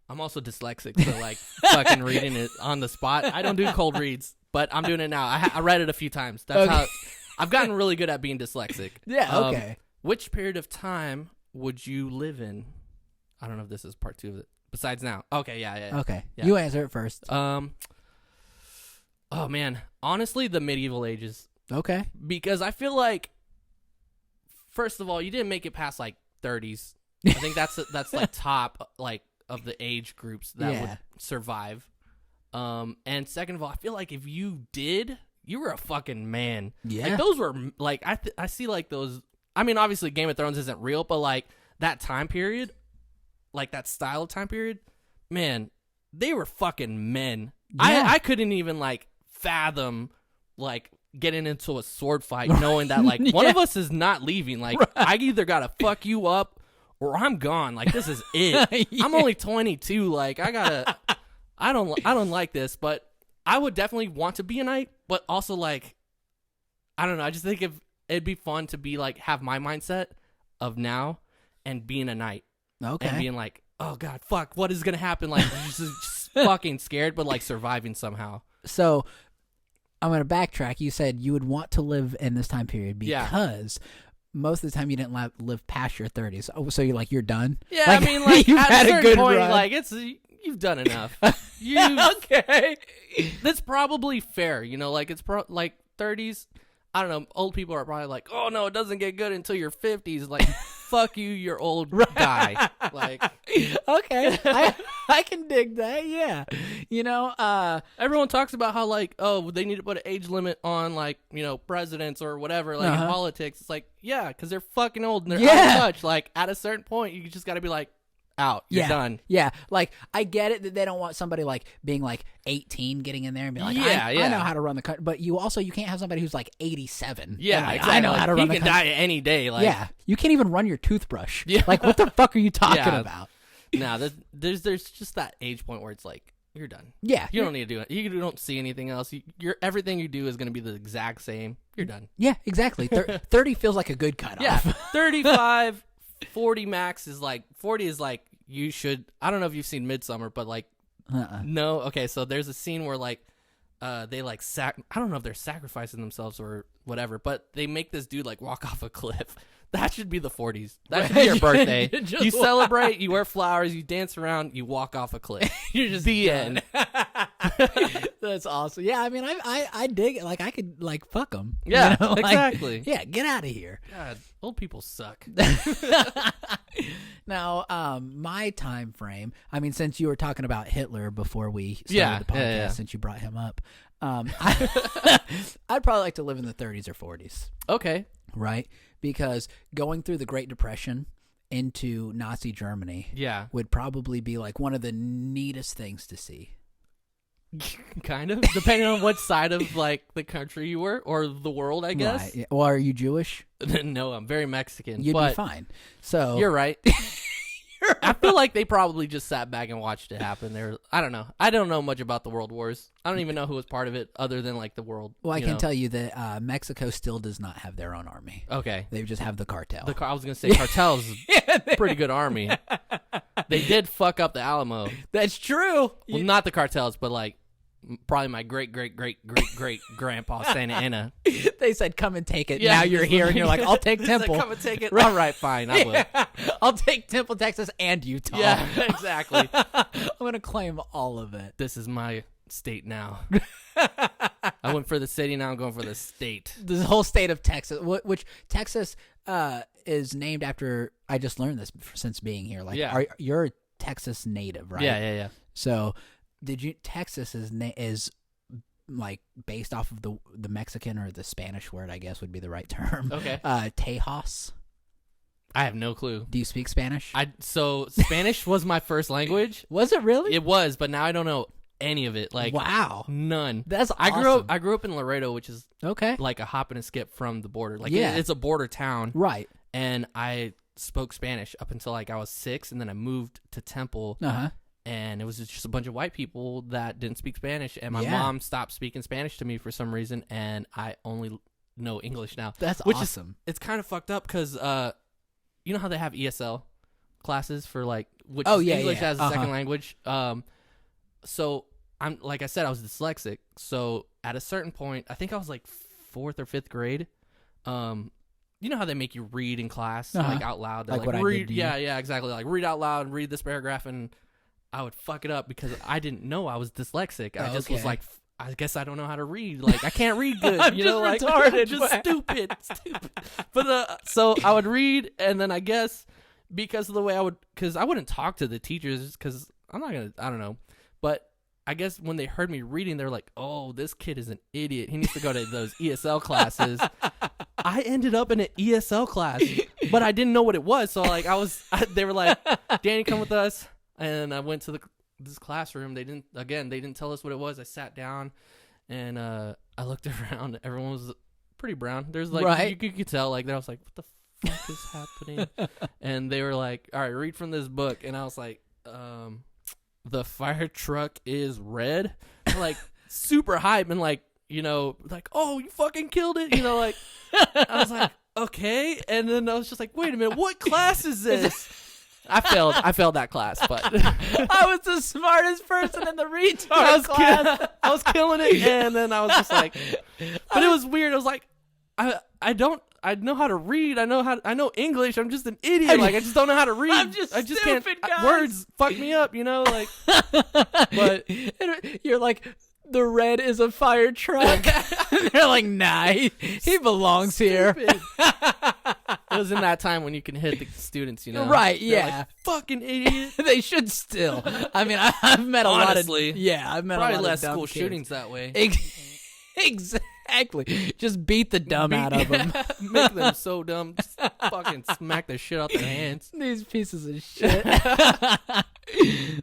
[SPEAKER 2] I'm also dyslexic, so like fucking reading it on the spot. I don't do cold reads, but I'm doing it now. I read it a few times. That's how I've gotten really good at being dyslexic.
[SPEAKER 1] Yeah. Okay.
[SPEAKER 2] Which period of time would you live in? I don't know if this is part 2 of it. Besides now. Okay. Yeah.
[SPEAKER 1] Okay.
[SPEAKER 2] Yeah.
[SPEAKER 1] You answer it first.
[SPEAKER 2] Oh man, honestly, the medieval ages.
[SPEAKER 1] Okay.
[SPEAKER 2] Because I feel like, first of all, you didn't make it past like 30s. I think that's like top like of the age groups that would survive. And second of all, I feel like if you did, you were a fucking man.
[SPEAKER 1] Yeah.
[SPEAKER 2] Like those were like I see like those. I mean, obviously, Game of Thrones isn't real, but like that time period, like that style of time period, man, they were fucking men.
[SPEAKER 1] Yeah.
[SPEAKER 2] I couldn't even like fathom like getting into a sword fight knowing that like one of us is not leaving. Like I either gotta fuck you up or I'm gone. Like this is it. I'm only 22. Like I don't like this, but I would definitely want to be a knight, but also like I don't know. I just think if it'd be fun to be like have my mindset of now and being a knight.
[SPEAKER 1] Okay.
[SPEAKER 2] And being like, oh god, fuck, what is gonna happen? Like just fucking scared, but like surviving somehow.
[SPEAKER 1] So I'm going to backtrack. You said you would want to live in this time period because most of the time you didn't live past your 30s. Oh, so you're done?
[SPEAKER 2] Yeah,
[SPEAKER 1] like,
[SPEAKER 2] I mean, like,
[SPEAKER 1] you've
[SPEAKER 2] at
[SPEAKER 1] had
[SPEAKER 2] a certain
[SPEAKER 1] good
[SPEAKER 2] point,
[SPEAKER 1] run.
[SPEAKER 2] like, you've done enough.
[SPEAKER 1] Okay.
[SPEAKER 2] That's probably fair, like, it's like 30s. I don't know. Old people are probably like, oh, no, it doesn't get good until your 50s. Like, fuck you, you're old guy. Like,
[SPEAKER 1] okay. I can dig that, yeah.
[SPEAKER 2] Everyone talks about how, like, oh, they need to put an age limit on, like, presidents or whatever, like, in politics. It's like, yeah, because they're fucking old and they're out of touch. Like, at a certain point, you just got to be like, out. You're done.
[SPEAKER 1] Yeah. Like, I get it that they don't want somebody like being like 18 getting in there and be like, I know how to run the country. But you can't have somebody who's like 87.
[SPEAKER 2] Yeah,
[SPEAKER 1] like,
[SPEAKER 2] exactly.
[SPEAKER 1] I know how to run the country.
[SPEAKER 2] He can die any day. Like,
[SPEAKER 1] yeah. You can't even run your toothbrush.
[SPEAKER 2] Yeah.
[SPEAKER 1] Like, what the fuck are you talking about?
[SPEAKER 2] Nah, there's just that age point where it's like, you're done.
[SPEAKER 1] Yeah.
[SPEAKER 2] You don't need to do it. You don't see anything else. Everything you do is going to be the exact same. You're done.
[SPEAKER 1] Yeah, exactly. 30 feels like a good cutoff.
[SPEAKER 2] Yeah. 35, 40 max is like, 40 is like, you should. I don't know if you've seen Midsummer, but like, no. Okay, so there's a scene where like, they like I don't know if they're sacrificing themselves or whatever, but they make this dude like walk off a cliff. That should be the 40s. That should be your birthday. You celebrate, you wear flowers, you dance around, you walk off a cliff.
[SPEAKER 1] You're just
[SPEAKER 2] the end.
[SPEAKER 1] That's awesome. Yeah, I mean, I dig it. Like, I could like fuck them.
[SPEAKER 2] Yeah, exactly.
[SPEAKER 1] Yeah, get out of here.
[SPEAKER 2] God, old people suck.
[SPEAKER 1] Now, my time frame. I mean, since you were talking about Hitler before we started the podcast, since you brought him up, I'd probably like to live in the 30s or 40s.
[SPEAKER 2] Okay.
[SPEAKER 1] Right? Because going through the Great Depression into Nazi Germany would probably be like one of the neatest things to see.
[SPEAKER 2] Kind of, depending on what side of like the country you were or the world, I guess.
[SPEAKER 1] Right. Yeah. Well, are you Jewish?
[SPEAKER 2] No, I'm very Mexican.
[SPEAKER 1] You'd be fine. So
[SPEAKER 2] you're right. I feel like they probably just sat back and watched it happen. I don't know. I don't know much about the World Wars. I don't even know who was part of it other than like the world.
[SPEAKER 1] Well, I can tell you that Mexico still does not have their own army.
[SPEAKER 2] Okay.
[SPEAKER 1] They just have the cartel.
[SPEAKER 2] I was going to say cartel's a pretty good army. They did fuck up the Alamo.
[SPEAKER 1] That's true.
[SPEAKER 2] Well, not the cartels, but like probably my great grandpa Santa Ana.
[SPEAKER 1] They said, "Come and take it." Yeah, now you're here, and you're like, "I'll take Temple."
[SPEAKER 2] Come and take it. All right, fine, I will.
[SPEAKER 1] Yeah. I'll take Temple, Texas, and Utah.
[SPEAKER 2] Yeah, exactly.
[SPEAKER 1] I'm gonna claim all of it.
[SPEAKER 2] This is my state now. I went for the city. Now I'm going for the state.
[SPEAKER 1] The whole state of Texas, which Texas is named after. I just learned this since being here. Like, you're a Texas native, right?
[SPEAKER 2] Yeah.
[SPEAKER 1] So. Texas is like based off of the Mexican or the Spanish word, I guess would be the right term.
[SPEAKER 2] Okay.
[SPEAKER 1] Tejas.
[SPEAKER 2] I have no clue.
[SPEAKER 1] Do you speak Spanish?
[SPEAKER 2] So Spanish was my first language.
[SPEAKER 1] Was it really?
[SPEAKER 2] It was, but now I don't know any of it. Like,
[SPEAKER 1] wow,
[SPEAKER 2] none.
[SPEAKER 1] That's awesome.
[SPEAKER 2] I grew up in Laredo, which is like a hop and a skip from the border. Like, it's a border town,
[SPEAKER 1] right?
[SPEAKER 2] And I spoke Spanish up until like I was 6, and then I moved to Temple. And it was just a bunch of white people that didn't speak Spanish. And my mom stopped speaking Spanish to me for some reason. And I only know English now.
[SPEAKER 1] That's awesome.
[SPEAKER 2] It's kind of fucked up because you know how they have ESL classes for like English as a second language. So I'm like I said, I was dyslexic. So at a certain point, I think I was like 4th or 5th grade. You know how they make you read in class like out loud. They're like read, yeah, exactly. Like read out loud and read this paragraph and. I would fuck it up because I didn't know I was dyslexic. I just was like, I guess I don't know how to read. Like, I can't read good.
[SPEAKER 1] I'm
[SPEAKER 2] you know, like,
[SPEAKER 1] retarded.
[SPEAKER 2] Just stupid. But so I would read, and then I guess because of the way because I wouldn't talk to the teachers because I don't know. But I guess when they heard me reading, they're like, oh, this kid is an idiot. He needs to go to those ESL classes. I ended up in an ESL class, but I didn't know what it was. So, like, they were like, Danny, come with us. And I went to this classroom. They didn't tell us what it was. I sat down, and I looked around. Everyone was pretty brown. There's like you could tell like I was like, what the fuck is happening? And they were like, all right, read from this book. And I was like, the fire truck is red. Like super hype and like like oh you fucking killed it. Like I was like okay. And then I was just like, wait a minute, what class is this? I failed that class, but
[SPEAKER 1] I was the smartest person in the retard class.
[SPEAKER 2] I was killing it, and then I was just like, but it was weird. I was like, I know how to read. I know English. I'm just an idiot. Like I just don't know how to read.
[SPEAKER 1] I'm just
[SPEAKER 2] stupid,
[SPEAKER 1] can't.
[SPEAKER 2] Guys. Words fuck me up, like. But
[SPEAKER 1] you're like, the red is a fire truck. They're like, nah, he belongs here.
[SPEAKER 2] It was in that time when you can hit the students,
[SPEAKER 1] Right, yeah.
[SPEAKER 2] Like, fucking idiot.
[SPEAKER 1] They should still. I mean, I've met
[SPEAKER 2] Honestly,
[SPEAKER 1] a lot of... Yeah, I've met
[SPEAKER 2] probably
[SPEAKER 1] a lot
[SPEAKER 2] less
[SPEAKER 1] of dumb
[SPEAKER 2] school
[SPEAKER 1] kids.
[SPEAKER 2] shootings that way.
[SPEAKER 1] Exactly. Just beat the dumb out of them.
[SPEAKER 2] Make them so dumb. Just fucking smack the shit out their hands.
[SPEAKER 1] These pieces of shit.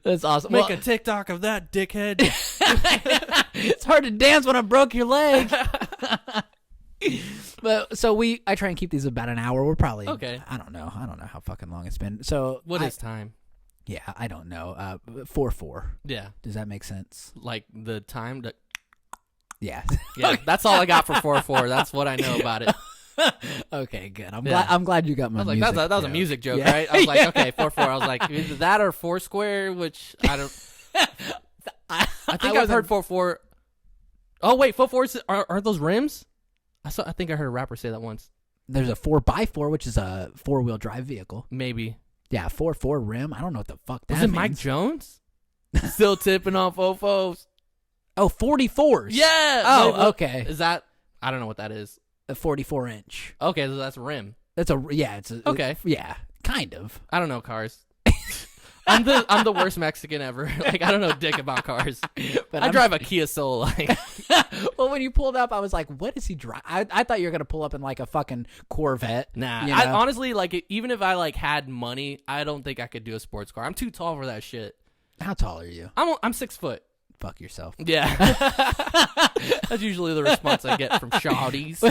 [SPEAKER 1] That's awesome.
[SPEAKER 2] Make a TikTok of that, dickhead.
[SPEAKER 1] It's hard to dance when I broke your leg. But so I try and keep these about an hour. We're probably
[SPEAKER 2] okay.
[SPEAKER 1] I don't know how fucking long it's been. So
[SPEAKER 2] what is time?
[SPEAKER 1] Yeah, I don't know. 4:04.
[SPEAKER 2] Yeah.
[SPEAKER 1] Does that make sense?
[SPEAKER 2] Like the time to.
[SPEAKER 1] Yeah.
[SPEAKER 2] Yeah. That's all I got for 4:04. That's what I know about it.
[SPEAKER 1] Okay, good. I'm glad you got my.
[SPEAKER 2] I was like,
[SPEAKER 1] music
[SPEAKER 2] that was a music joke, right? I was like, okay, 4:04. I was like, either that or Foursquare, which I don't. I think I've heard 4:04. Oh wait, 4:04 are those rims? I think I heard a rapper say that once.
[SPEAKER 1] There's a 4x4, which is a 4-wheel drive vehicle.
[SPEAKER 2] Maybe.
[SPEAKER 1] Yeah, 4 rim. I don't know what the fuck that
[SPEAKER 2] Was it
[SPEAKER 1] means.
[SPEAKER 2] Mike Jones? Still tipping on fofos.
[SPEAKER 1] Oh, 44s.
[SPEAKER 2] Yeah.
[SPEAKER 1] Oh, okay.
[SPEAKER 2] Is that? I don't know what that is.
[SPEAKER 1] A 44-inch.
[SPEAKER 2] Okay, so that's a rim.
[SPEAKER 1] That's it's a
[SPEAKER 2] okay.
[SPEAKER 1] Yeah, kind of.
[SPEAKER 2] I don't know cars. I'm the worst Mexican ever. Like I don't know dick about cars. But I drive a Kia Soul. Like,
[SPEAKER 1] well, when you pulled up, I was like, "What is he driving?" I thought you were gonna pull up in like a fucking Corvette.
[SPEAKER 2] Nah, I honestly like even if I like had money, I don't think I could do a sports car. I'm too tall for that shit.
[SPEAKER 1] How tall are you?
[SPEAKER 2] I'm 6 foot.
[SPEAKER 1] Fuck yourself.
[SPEAKER 2] Yeah. That's usually the response I get from shawties.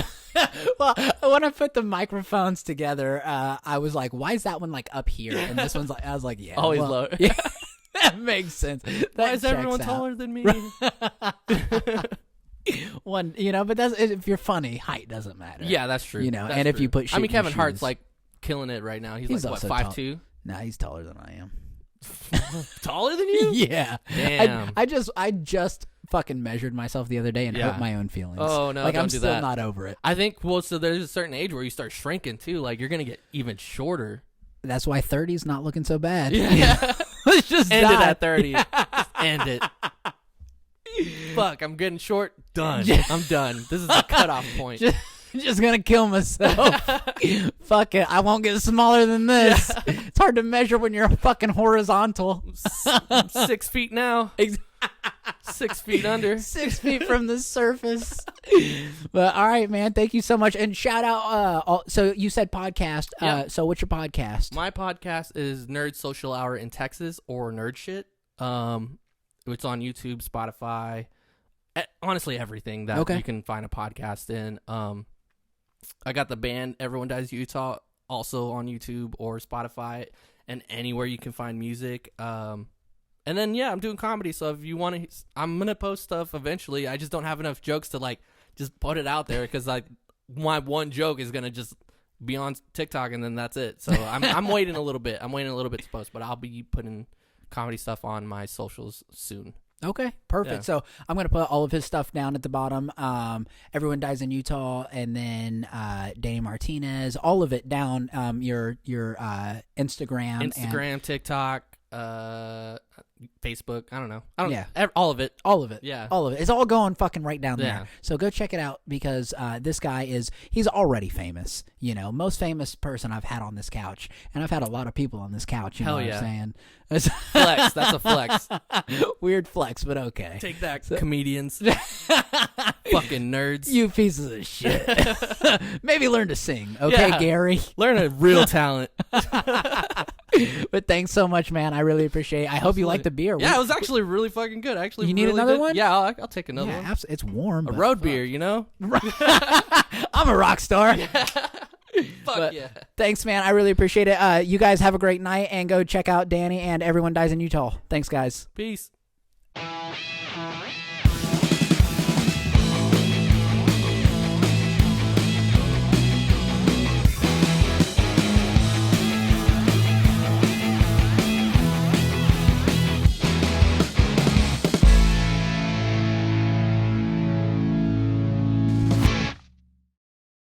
[SPEAKER 1] Well, when I put the microphones together, I was like, why is that one like up here? And this one's like, I was like, yeah.
[SPEAKER 2] Always low.
[SPEAKER 1] Yeah, that makes sense.
[SPEAKER 2] Why is everyone taller than me?
[SPEAKER 1] One, but that's if you're funny, height doesn't matter.
[SPEAKER 2] Yeah, that's true.
[SPEAKER 1] That's
[SPEAKER 2] and
[SPEAKER 1] true. If you put shit
[SPEAKER 2] Kevin
[SPEAKER 1] in
[SPEAKER 2] Hart's
[SPEAKER 1] shoes.
[SPEAKER 2] like killing it right now. He's like,
[SPEAKER 1] also
[SPEAKER 2] what, 5'2"?
[SPEAKER 1] Nah, he's taller than I am.
[SPEAKER 2] Taller than you?
[SPEAKER 1] Yeah.
[SPEAKER 2] Damn.
[SPEAKER 1] I just fucking measured myself the other day and hurt my own feelings.
[SPEAKER 2] Oh no,
[SPEAKER 1] like
[SPEAKER 2] don't
[SPEAKER 1] I'm
[SPEAKER 2] do
[SPEAKER 1] still
[SPEAKER 2] that.
[SPEAKER 1] not over it.
[SPEAKER 2] I think so there's a certain age where you start shrinking too. Like you're gonna get even shorter.
[SPEAKER 1] That's why 30's not looking so bad.
[SPEAKER 2] Yeah.
[SPEAKER 1] Let's just
[SPEAKER 2] end
[SPEAKER 1] die.
[SPEAKER 2] it at 30. Just end it. Fuck, I'm getting short. Done. I'm done. This is the cutoff point.
[SPEAKER 1] Just gonna kill myself. Fuck it. I won't get smaller than this. Yeah. It's hard to measure when you're fucking horizontal.
[SPEAKER 2] 6 feet now. 6 feet under.
[SPEAKER 1] 6 feet from the surface. But all right, man. Thank you so much. And shout out. So you said podcast.
[SPEAKER 2] Yeah.
[SPEAKER 1] So what's your podcast?
[SPEAKER 2] My podcast is Nerd Social Hour in Texas or Nerd Shit. It's on YouTube, Spotify, honestly everything that you can find a podcast in. I got the band Everyone Dies Utah also on YouTube or Spotify and anywhere you can find music. And then I'm doing comedy. So if you want to, I'm gonna post stuff eventually. I just don't have enough jokes to like just put it out there because like my one joke is gonna just be on TikTok and then that's it. So I'm waiting a little bit. I'm waiting a little bit to post, but I'll be putting comedy stuff on my socials soon.
[SPEAKER 1] Okay, perfect. Yeah. So I'm going to put all of his stuff down at the bottom. Everyone Dies in Utah, and then Danny Martinez, all of it down. Your Instagram,
[SPEAKER 2] TikTok, Facebook. I don't know.
[SPEAKER 1] Yeah,
[SPEAKER 2] all of it.
[SPEAKER 1] All of it.
[SPEAKER 2] Yeah,
[SPEAKER 1] all of it. It's all going fucking right down
[SPEAKER 2] yeah.
[SPEAKER 1] there. So go check it out because this guy he's already famous. Most famous person I've had on this couch, and I've had a lot of people on this couch. You know what I'm saying?
[SPEAKER 2] Flex. That's a flex.
[SPEAKER 1] Weird flex, but okay.
[SPEAKER 2] Take that, comedians. Fucking nerds.
[SPEAKER 1] You pieces of shit. Maybe learn to sing, okay, Gary?
[SPEAKER 2] Learn a real talent.
[SPEAKER 1] But thanks so much, man. I really appreciate it. I hope you like the beer.
[SPEAKER 2] Yeah, it was actually really fucking good. Actually,
[SPEAKER 1] you need
[SPEAKER 2] really
[SPEAKER 1] another
[SPEAKER 2] good.
[SPEAKER 1] one?
[SPEAKER 2] Yeah, I'll take another one.
[SPEAKER 1] It's warm.
[SPEAKER 2] A road beer,
[SPEAKER 1] I'm a rock star.
[SPEAKER 2] Fuck yeah.
[SPEAKER 1] Thanks, man. I really appreciate it. You guys have a great night and go check out Danny and Everyone Dies in Utah. Thanks, guys.
[SPEAKER 2] Peace.